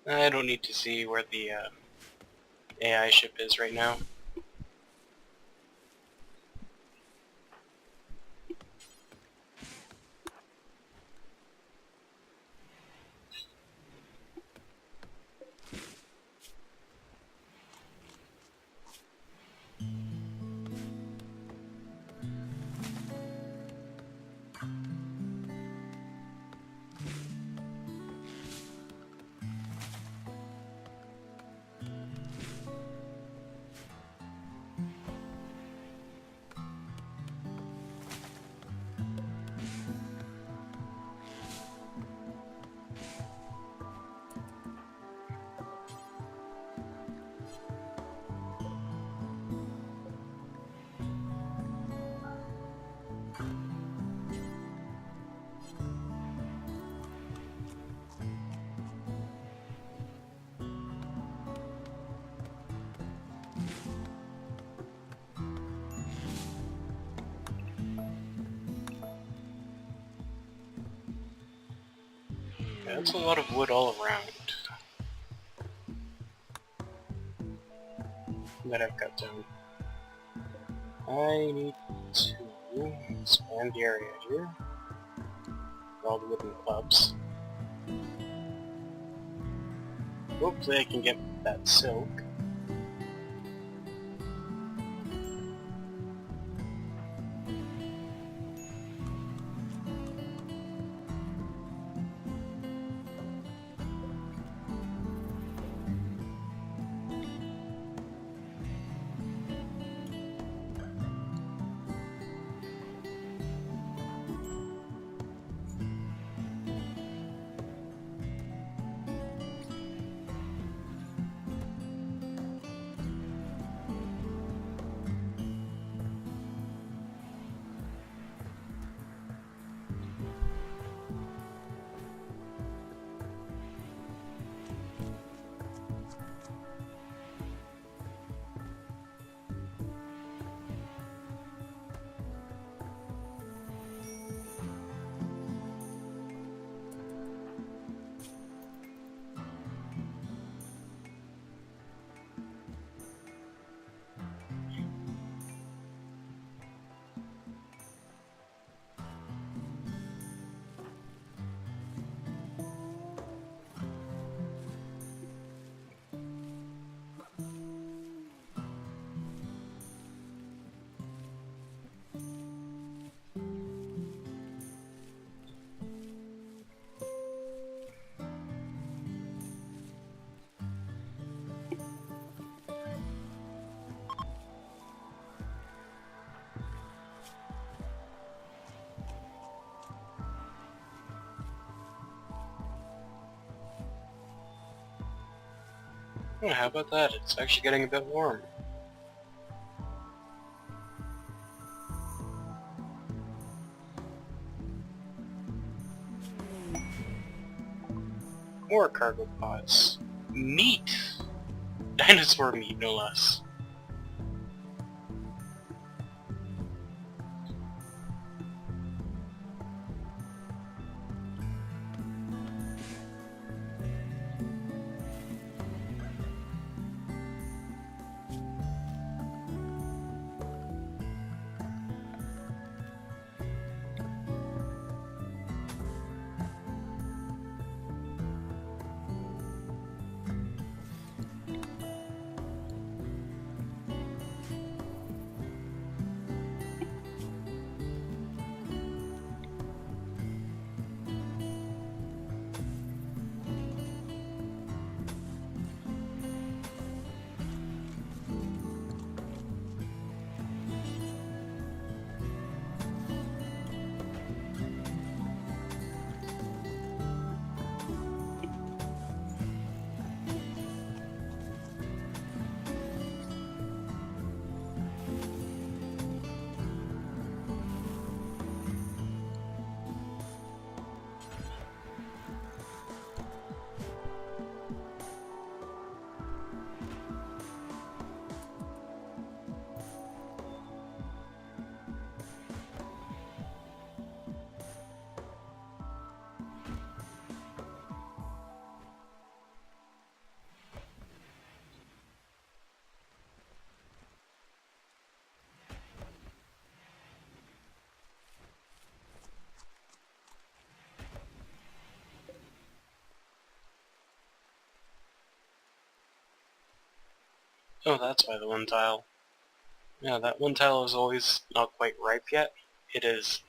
I don't need to see where the AI ship is right now. Yeah, that's a lot of wood all around that I've cut down. I need to expand the area here for all the wooden clubs. Hopefully I can get that silk. Oh, how about that? It's actually getting a bit warm. More cargo pods. Meat! Dinosaur meat, no less. Oh, that's why the one tile. Yeah, that one tile is always not quite ripe yet. It is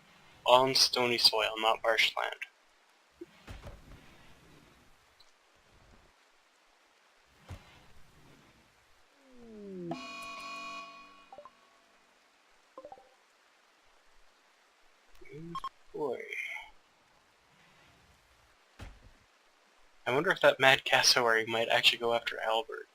on stony soil, not marshland. Boy. I wonder if that mad cassowary might actually go after Albert.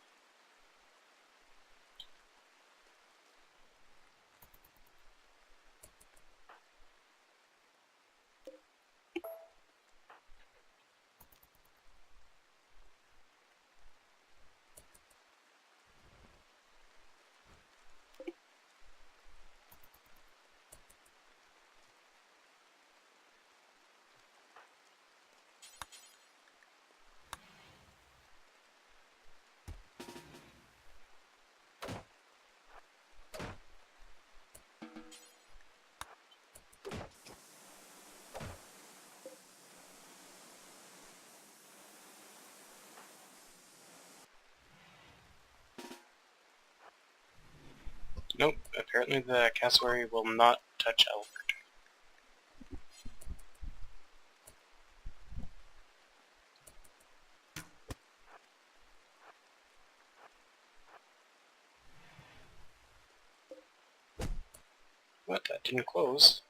Nope, apparently the cassowary will not touch Albert. What? That didn't close.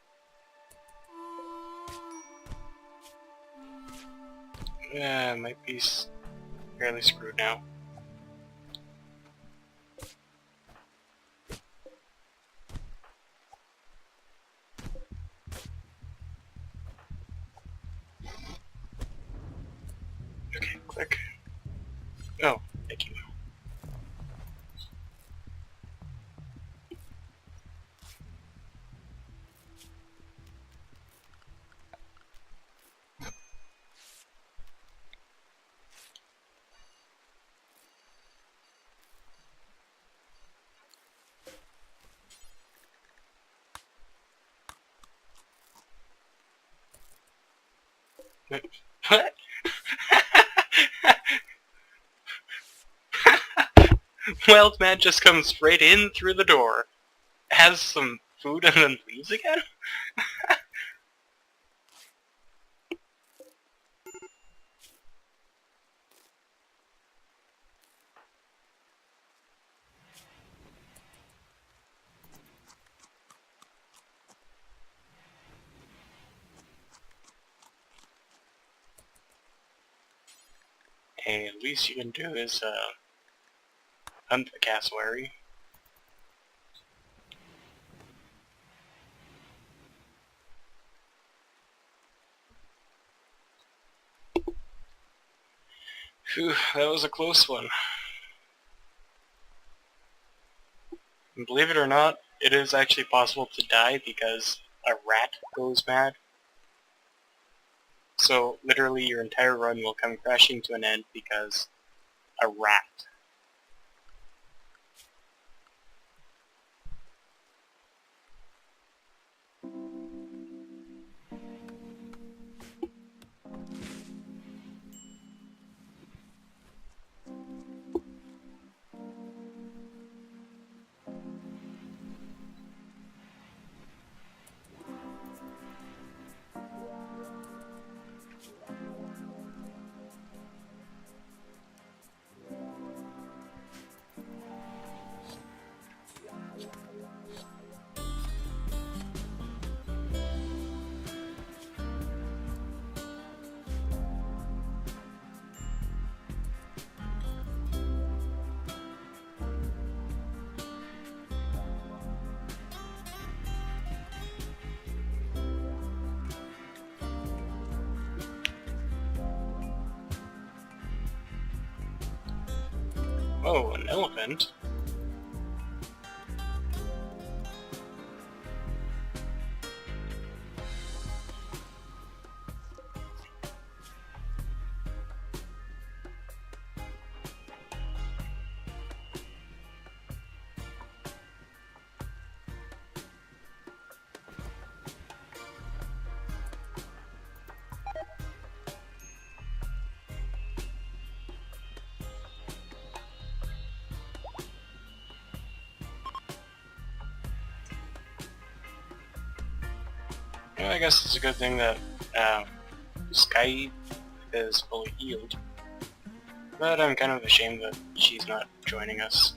Yeah, might be fairly screwed now. Okay, click. Oh, thank you. What? Wild man just comes right in through the door, has some food, and then leaves again? Hey, at least you can do is, hunt the cassowary. Phew, that was a close one. And believe it or not, it is actually possible to die because a rat goes mad. So literally your entire run will come crashing to an end because a rat. Oh, an elephant? I guess it's a good thing that Sky is fully healed. But I'm kind of ashamed that she's not joining us.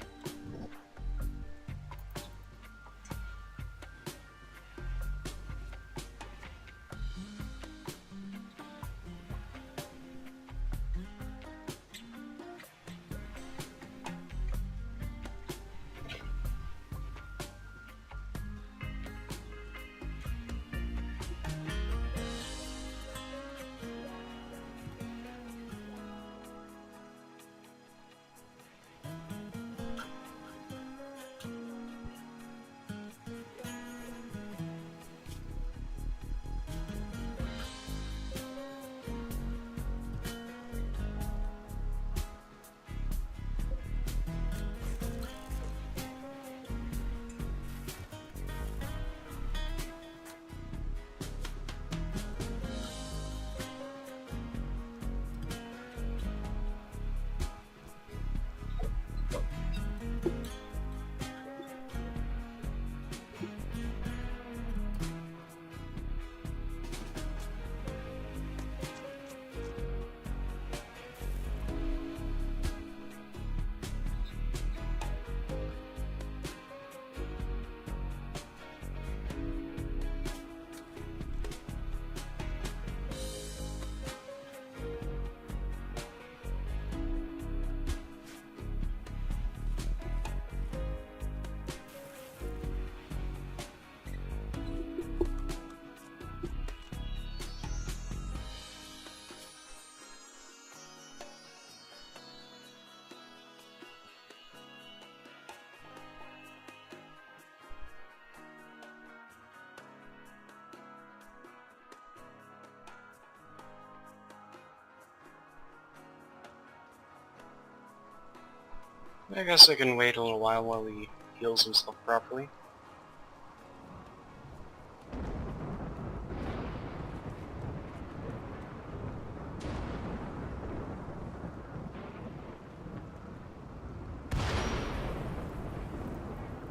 I guess I can wait a little while he heals himself properly.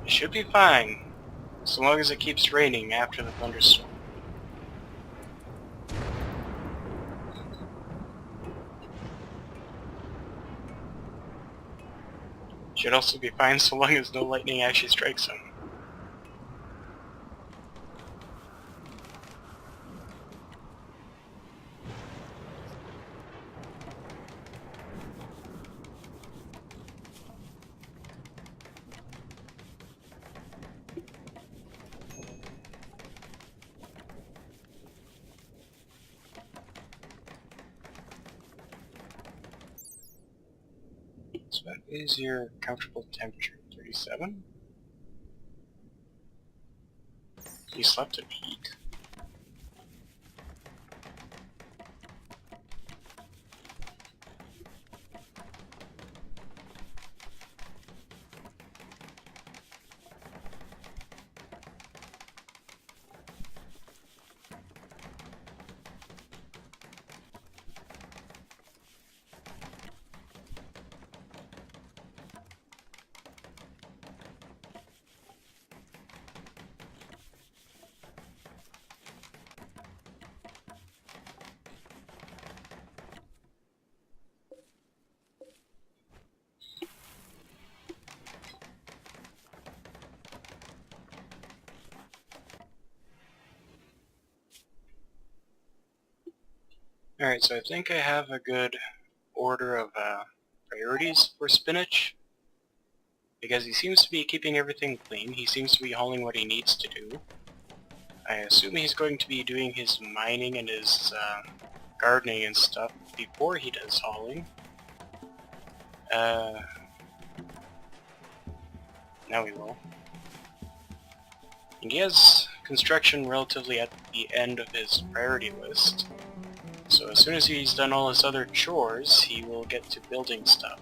It should be fine, so long as it keeps raining after the thunderstorm. Should also be fine so long as no lightning actually strikes him. So what is your comfortable temperature? 37? You slept at heat. Alright, so I think I have a good order of priorities for Spinach, because he seems to be keeping everything clean. He seems to be hauling what he needs to do. I assume he's going to be doing his mining and his gardening and stuff before he does hauling. Now he will. And he has construction relatively at the end of his priority list. So as soon as he's done all his other chores, he will get to building stuff.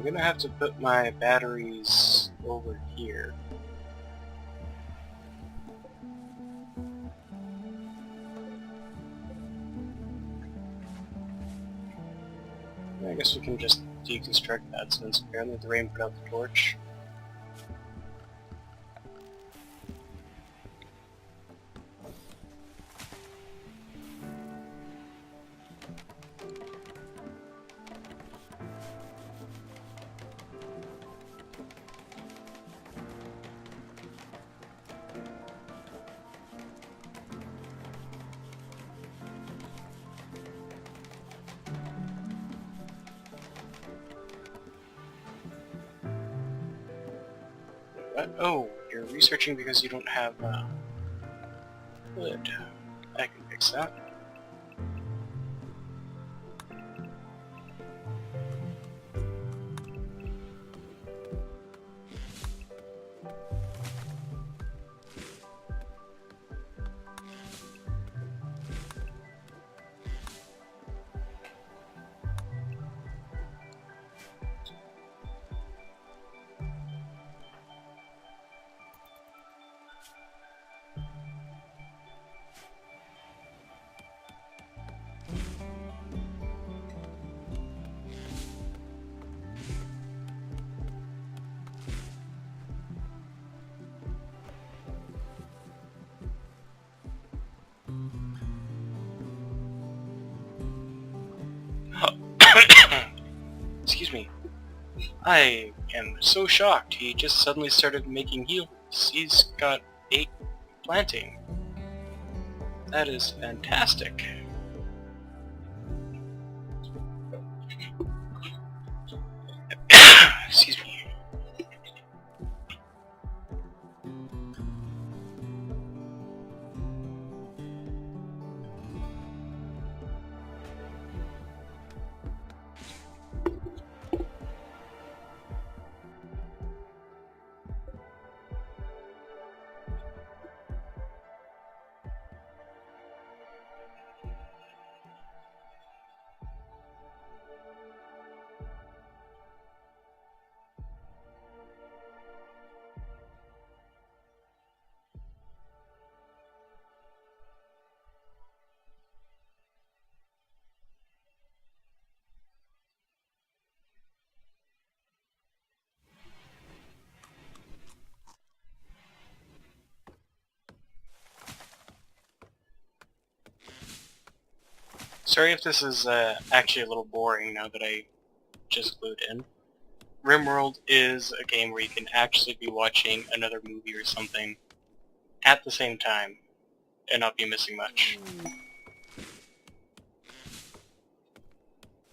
I'm gonna have to put my batteries over here. I guess we can just deconstruct that since apparently the rain put out the torch. What? Oh, you're researching because you don't have a lid. I can fix that. Excuse me. I am so shocked. He just suddenly started making heals. He's got 8 planting. That is fantastic. Excuse me. Sorry if this is actually a little boring now that I just glued in. Rimworld is a game where you can actually be watching another movie or something at the same time and not be missing much.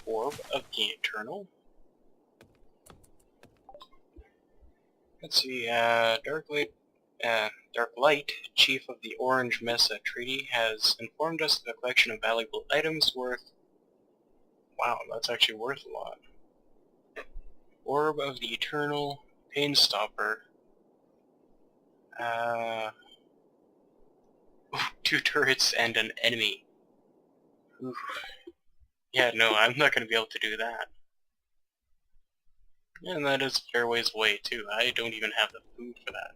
Orb of the Eternal. Let's see, Dark Light, Chief of the Orange Mesa Treaty, has informed us of a collection of valuable items worth... Wow, that's actually worth a lot. Orb of the Eternal, Pain Stopper. 2 turrets and an enemy. Oof. Yeah, no, I'm not going to be able to do that. And that is a fair ways away, too. I don't even have the food for that.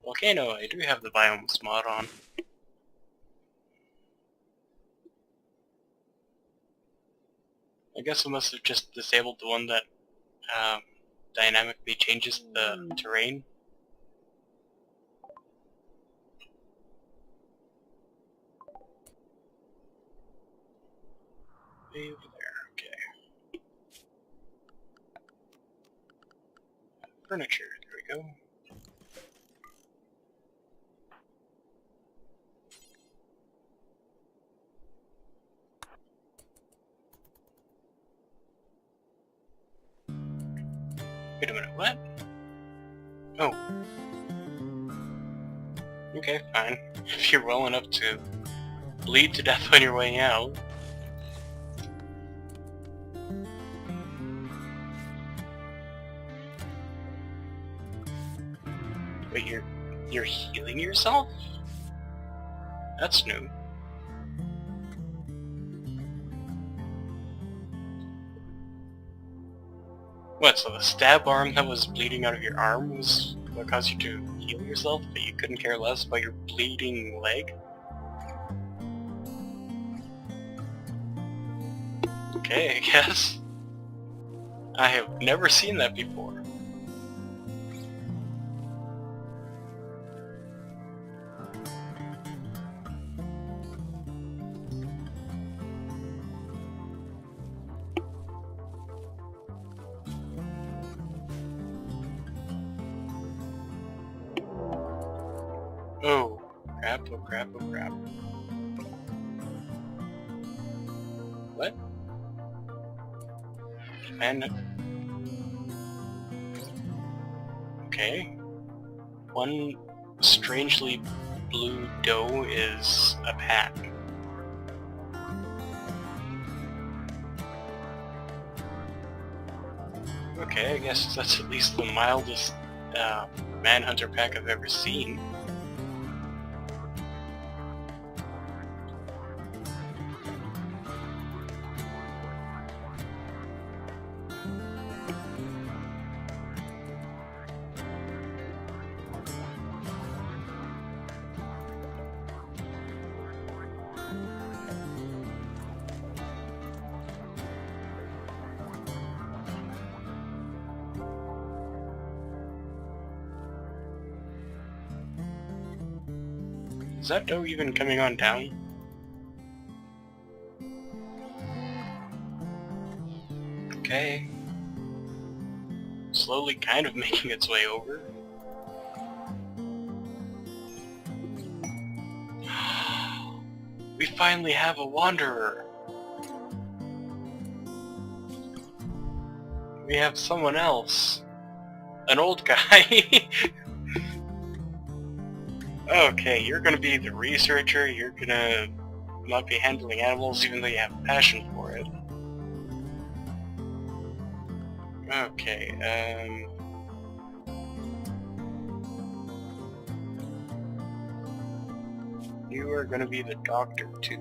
Volcano, I do have the Biomes mod on. I guess I must have just disabled the one that dynamically changes the terrain. Way over there, okay. Furniture, there we go. Wait a minute, what? Oh. Okay, fine. If you're well enough to bleed to death on your way out. Wait, you're healing yourself? That's new. What, so the stab arm that was bleeding out of your arm was what caused you to heal yourself, but you couldn't care less about your bleeding leg? Okay, I guess. I have never seen that before. Oh, crap, oh crap, oh crap. What? Man. Okay. One strangely blue dough is a pack. Okay, I guess that's at least the mildest Manhunter pack I've ever seen. Is that dough even coming on down? Okay. Slowly kind of making its way over. We finally have a wanderer! We have someone else. An old guy. Okay, you're gonna be the researcher, you're gonna not be handling animals even though you have a passion for it. Okay, you are gonna be the doctor too.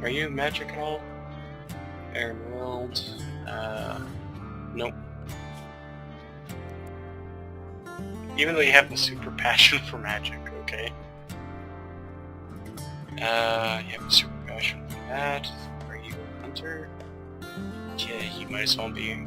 Are you magic at all? Rimworld, nope. Even though you have the super passion for magic, okay. You have a super passion for that. Are you a hunter? Yeah, you might as well be.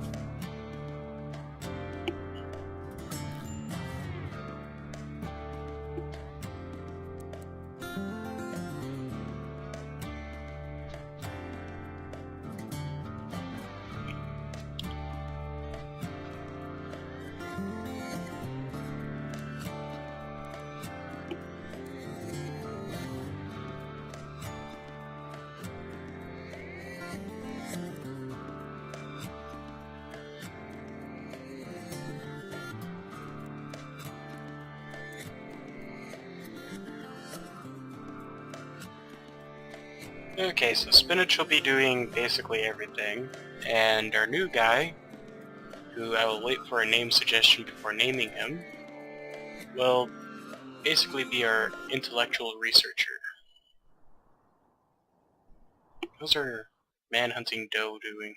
Okay, so Spinach will be doing basically everything, and our new guy, who I will wait for a name suggestion before naming him, will basically be our intellectual researcher. How's our manhunting doe doing?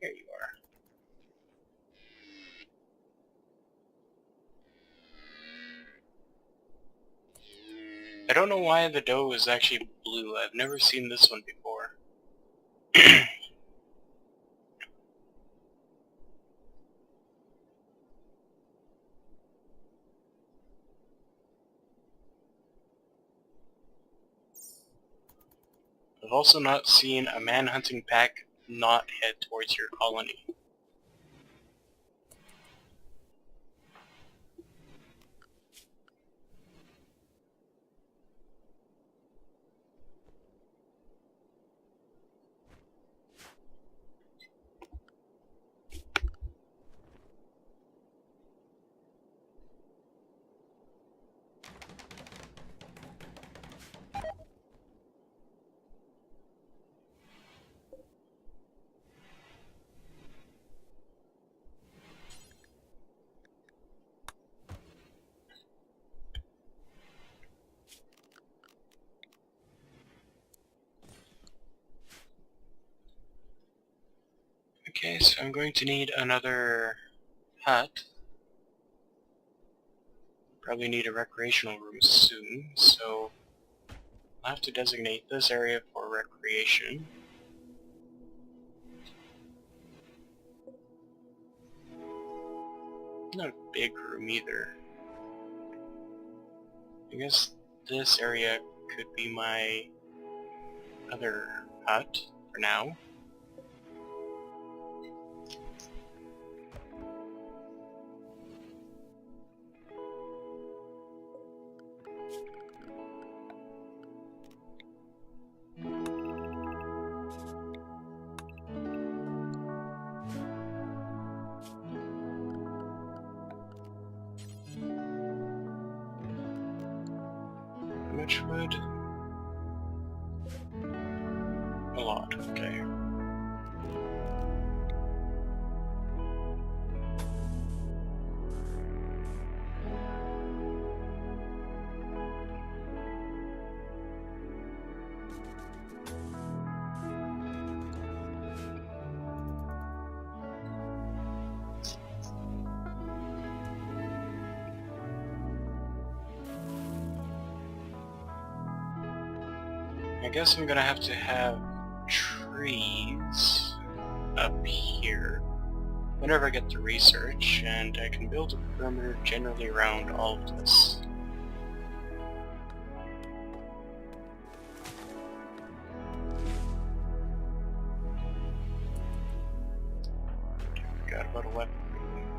Here you are. I don't know why the doe is actually blue. I've never seen this one before. I've also not seen a manhunting pack not head towards your colony. Okay, so I'm going to need another hut. Probably need a recreational room soon, so I'll have to designate this area for recreation. Not a big room either. I guess this area could be my other hut for now. How much wood? A lot, okay. I guess I'm gonna have to have trees up here whenever I get to research, and I can build a perimeter generally around all of this. I forgot about a weapon.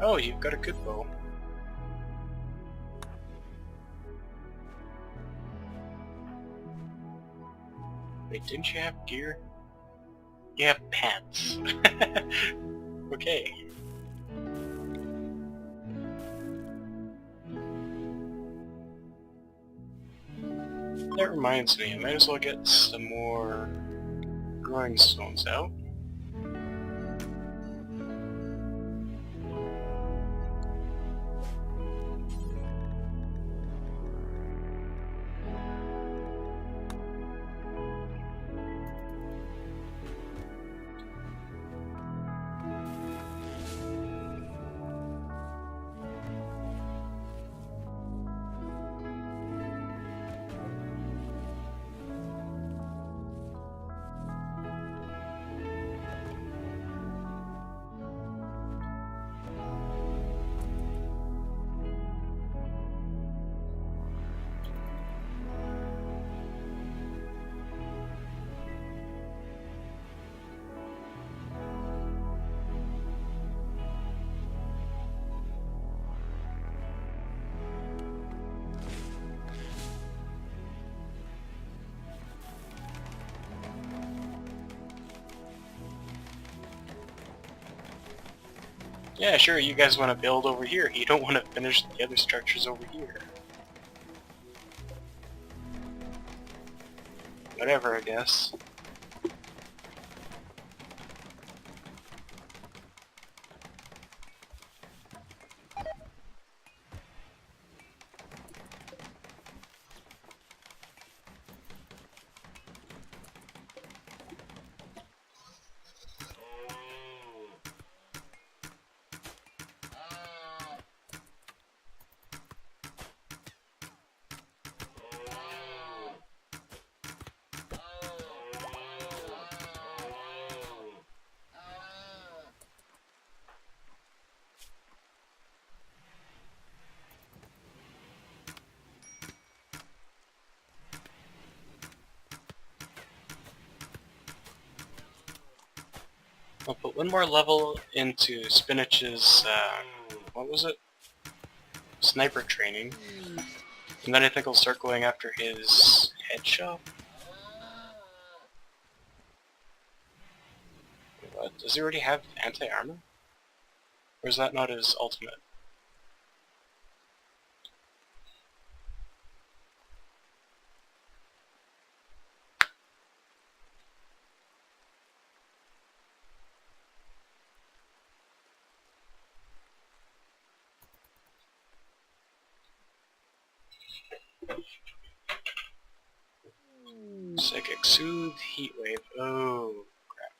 Oh, you've got a good bow. Wait, didn't you have gear? You have pants. Okay. That reminds me, I might as well get some more growing stones out. Yeah, sure, you guys want to build over here. You don't want to finish the other structures over here. Whatever, I guess. I'll put one more level into Spinach's, what was it? Sniper training. And then I think I'll start going after his head shop. What? Does he already have anti-armor? Or is that not his ultimate? Psychic Soothe, Heat Wave. Oh, crap.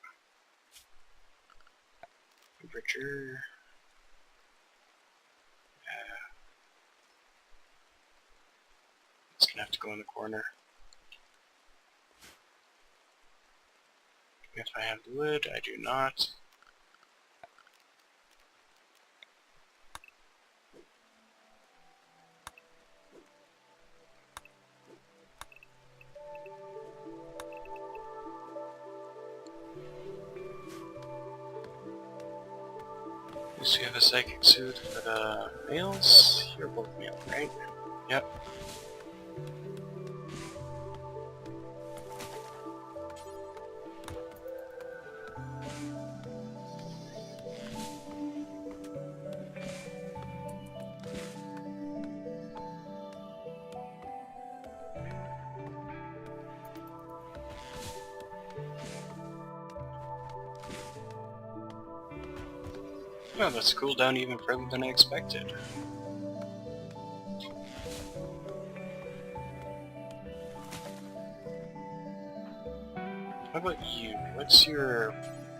temperature. It's gonna have to go in the corner. If I have the wood, I do not. At least we have a psychic suit for the males. You're both male, right? Yep. Oh, that's cooled down even further than I expected. How about you? What's your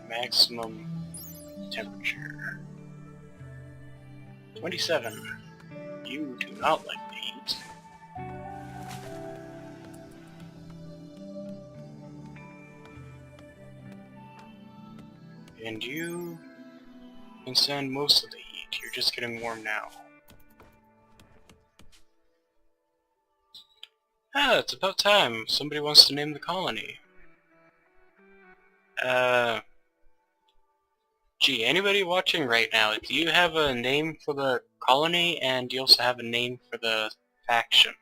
maximum temperature? 27. You do not like the heat. And you can stand most of the heat. You're just getting warm now. Ah, it's about time. Somebody wants to name the colony. Gee, anybody watching right now, do you have a name for the colony, and do you also have a name for the faction?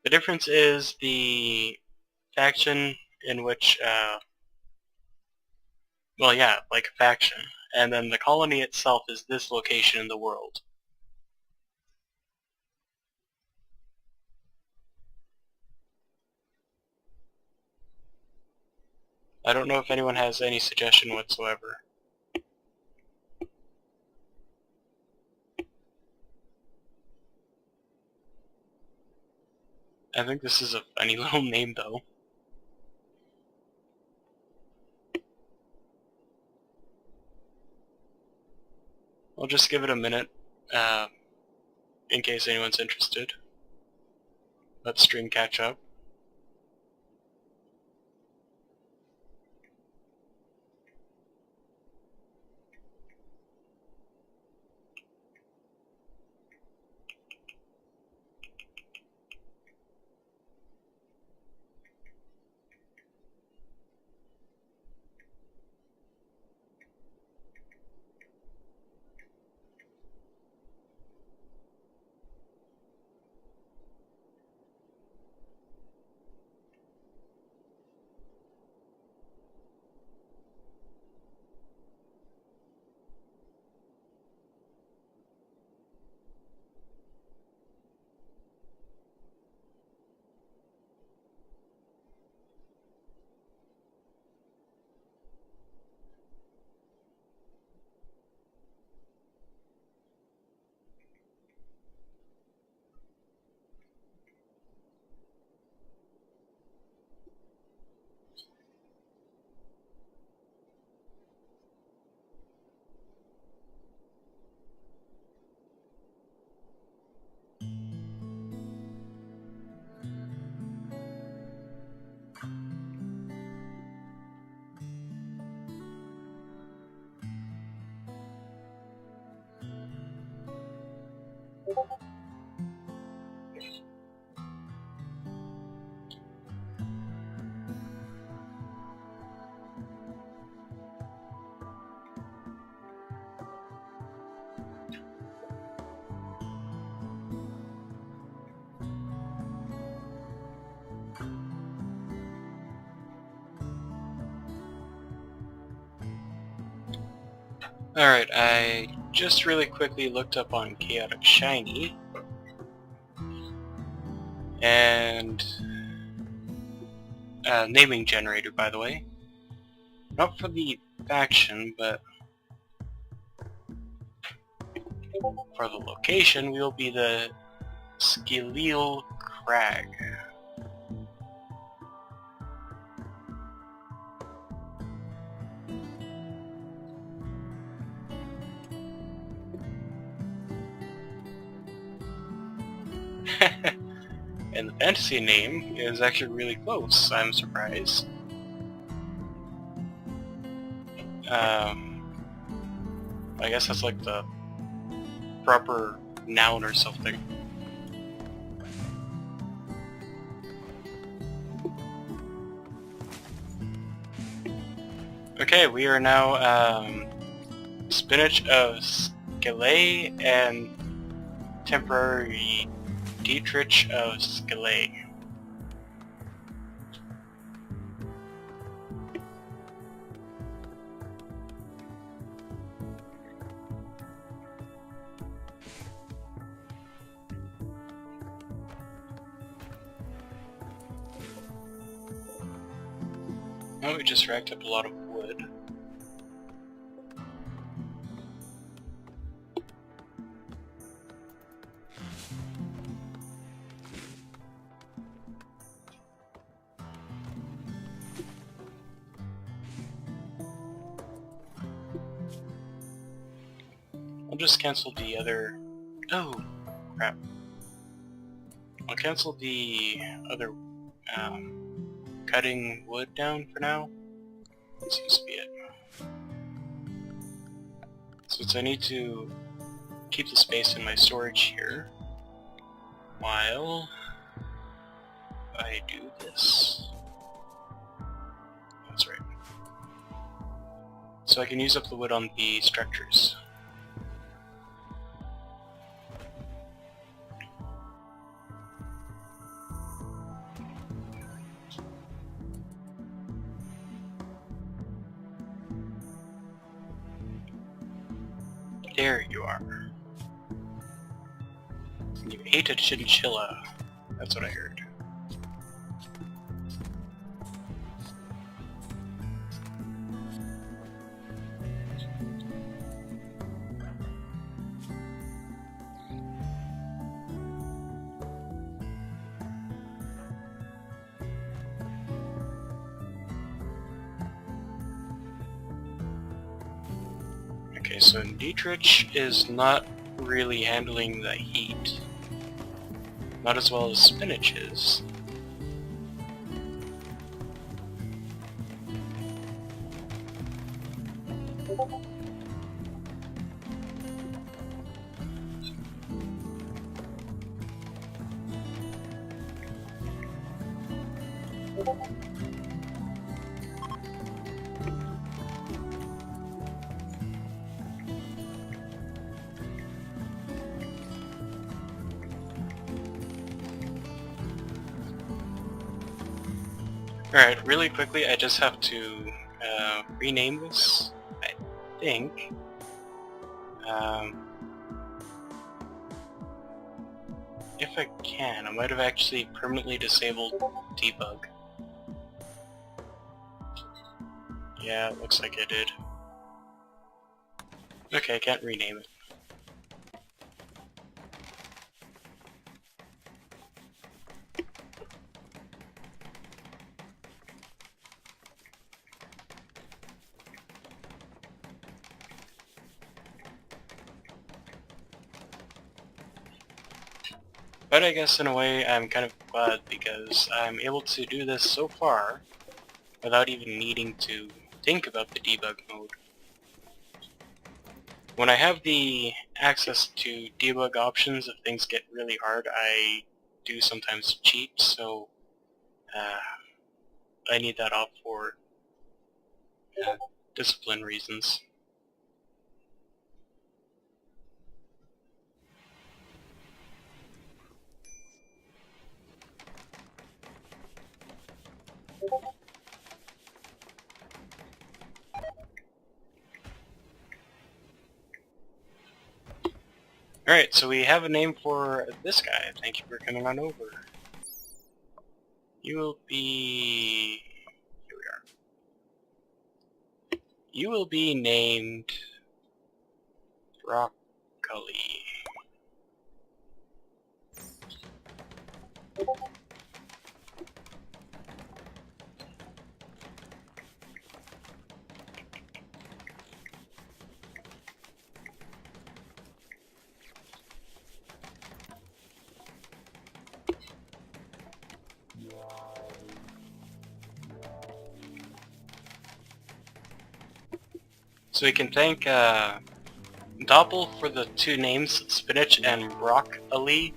The difference is the faction in which, well, yeah, like a faction, and then the colony itself is this location in the world. I don't know if anyone has any suggestion whatsoever. I think this is a funny little name, though. I'll just give it a minute, in case anyone's interested. Let stream catch up. Alright, I just really quickly looked up on Chaotic Shiny, and naming generator, by the way. Not for the faction, but for the location, we will be the Skileel Crag. And the fantasy name is actually really close, I'm surprised. I guess that's like the proper noun or something. Okay, we are now spinach of Scalay and temporary Dietrich of Scalay. Oh, we just racked up a lot of wood. I'll just cancel the other... Oh, crap. I'll cancel the other cutting wood down for now. That seems to be it. Since I need to keep the space in my storage here while I do this. That's right. So I can use up the wood on the structures. There you are. You ate a chinchilla. That's what I heard. Okay, so Dietrich is not really handling the heat. Not as well as spinach is. Alright, really quickly, I just have to rename this, I think. If I can, I might have actually permanently disabled debug. Yeah, it looks like I did. Okay, I can't rename it. But I guess in a way I'm kind of glad because I'm able to do this so far without even needing to think about the debug mode. When I have the access to debug options, if things get really hard, I do sometimes cheat, so I need that off for discipline reasons. Alright, so we have a name for this guy. Thank you for coming on over. You will be... Here we are. You will be named... Broccoli. So we can thank Doppel for the two names, Spinach and Broccoli,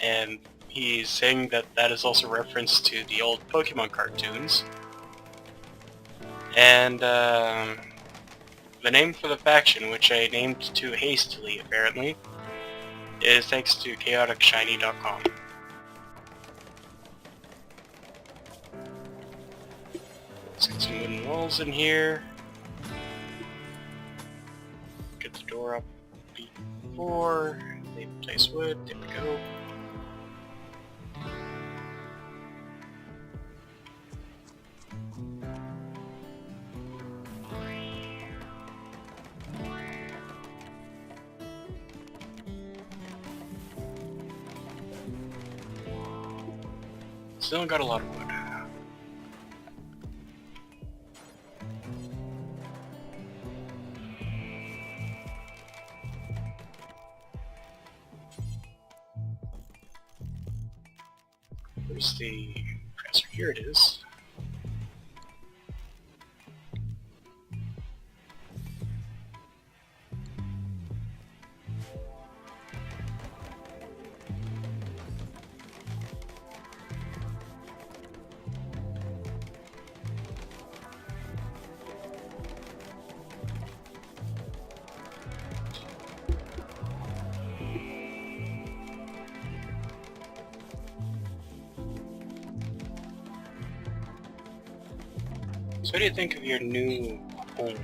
and he's saying that that is also reference to the old Pokemon cartoons. And the name for the faction, which I named too hastily apparently, is thanks to chaoticshiny.com. Let's get some wooden walls in here. Get the door up before they place wood. There we go. Still got a lot of wood. Where's the transfer? Here it is. So what do you think of your new home?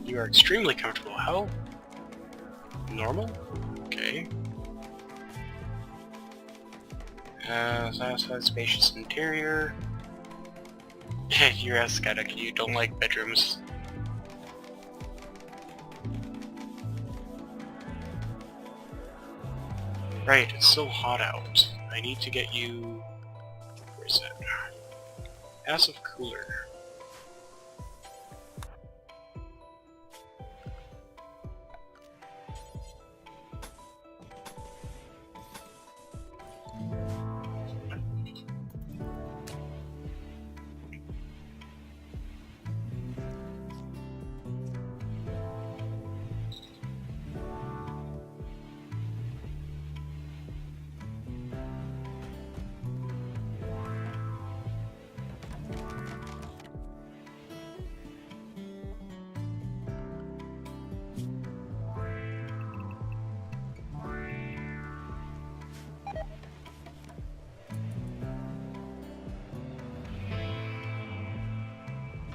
You are extremely comfortable. How? Normal? Okay. Satisfied, spacious interior. You're aesthetic. You don't like bedrooms. Right, it's so hot out. I need to get you... Where is it? Passive cooler.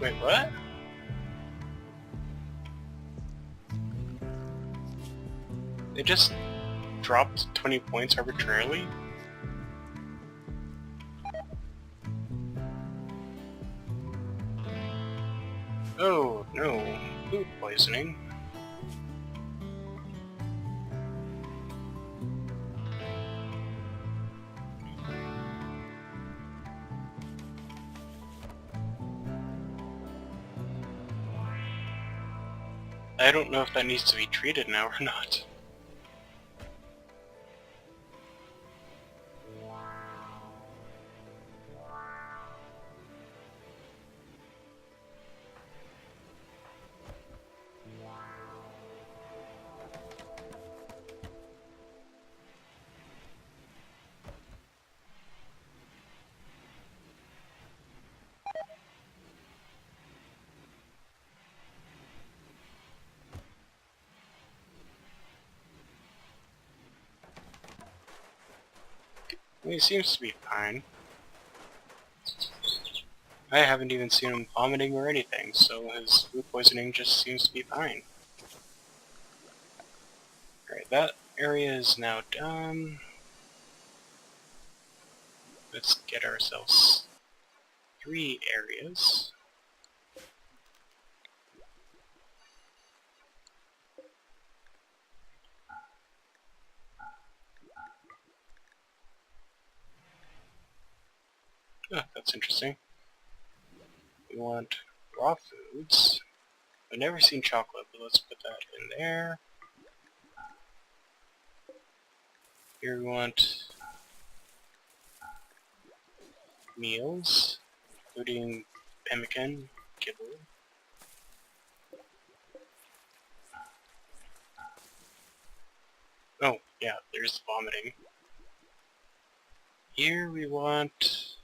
Wait, what? They just dropped 20 points arbitrarily? Oh, no. Food poisoning. I don't know if that needs to be treated now or not. He seems to be fine. I haven't even seen him vomiting or anything, so his food poisoning just seems to be fine. Alright, that area is now done. Let's get ourselves 3 areas. Oh, that's interesting. We want raw foods. I've never seen chocolate, but let's put that in there. Here we want meals, including pemmican, kibble. Oh, yeah, there's vomiting. Here we want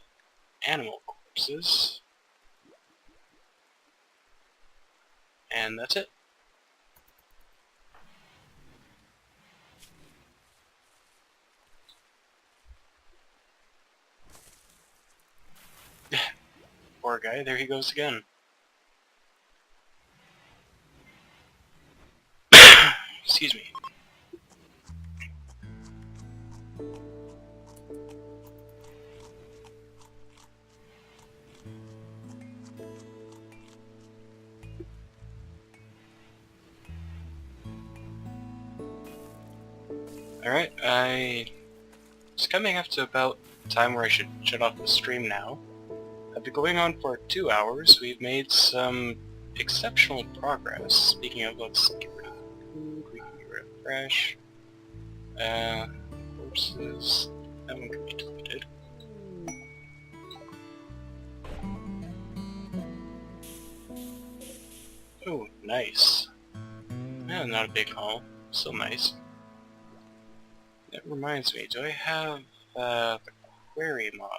animal corpses. And that's it. Poor guy, there he goes again. Excuse me. Alright, it's coming up to about the time where I should shut off the stream now. I've been going on for 2 hours. We've made some exceptional progress. Speaking of, let's get rid of food, we can get rid of trash. Corpses, that one can be deleted. Oh, nice. Not a big haul, still nice. That reminds me, do I have the query mod?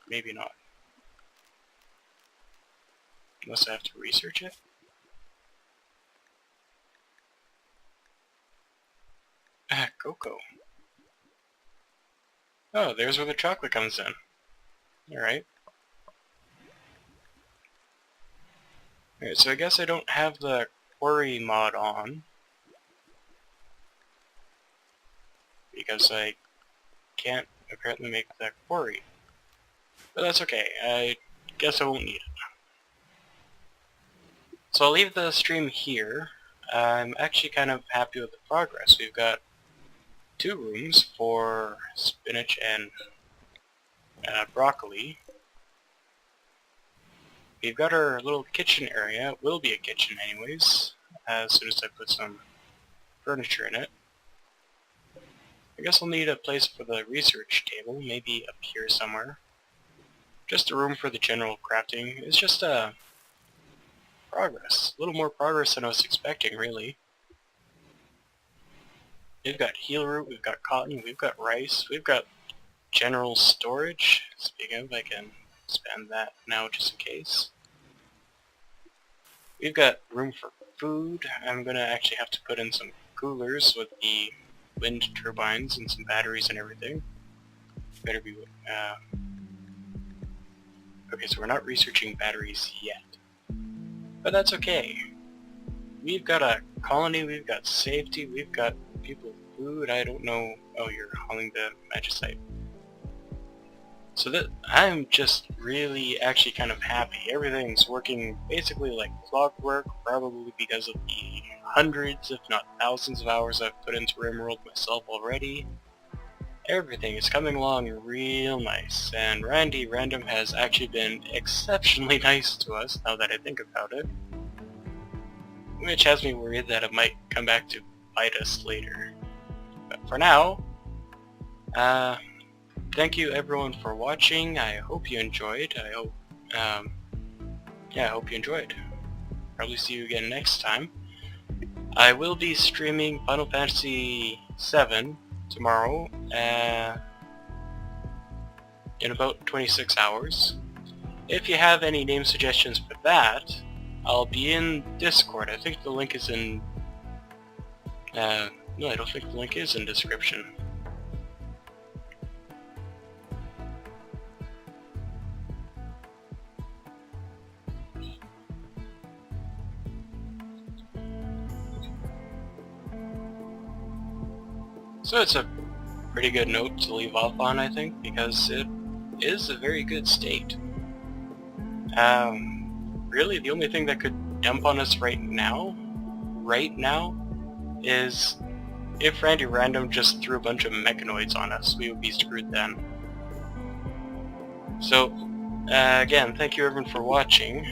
Maybe not. Unless I have to research it? Cocoa. Oh, there's where the chocolate comes in. Alright. Alright, so I guess I don't have the query mod on. Because I can't apparently make that query. But that's okay, I guess I won't need it. So I'll leave the stream here. I'm actually kind of happy with the progress. We've got 2 rooms for spinach and broccoli. We've got our little kitchen area. It will be a kitchen anyways, as soon as I put some furniture in it. I guess I'll need a place for the research table, maybe up here somewhere. Just a room for the general crafting. It's just progress. A little more progress than I was expecting, really. We've got heel root, we've got cotton, we've got rice, we've got general storage. Speaking of, I can expand that now just in case. We've got room for food. I'm gonna actually have to put in some coolers with the wind turbines and some batteries and everything. Better be okay, so we're not researching batteries yet. But that's okay. We've got a colony, we've got safety, we've got people with food. I don't know. Oh, you're hauling the magicite. So that I'm just really actually kind of happy. Everything's working basically like clockwork, probably because of the hundreds, if not thousands of hours I've put into Rimworld myself already. Everything is coming along real nice, and Randy Random has actually been exceptionally nice to us, now that I think about it. Which has me worried that it might come back to bite us later. But for now, thank you everyone for watching. I hope you enjoyed. I hope, yeah, I hope you enjoyed. Probably see you again next time. I will be streaming Final Fantasy VII tomorrow, in about 26 hours. If you have any name suggestions for that, I'll be in Discord. I think the link is in... no, I don't think the link is in description. So it's a pretty good note to leave off on, I think, because it is a very good state. Really, the only thing that could dump on us right now, is if Randy Random just threw a bunch of mechanoids on us. We would be screwed then. So, again, thank you everyone for watching.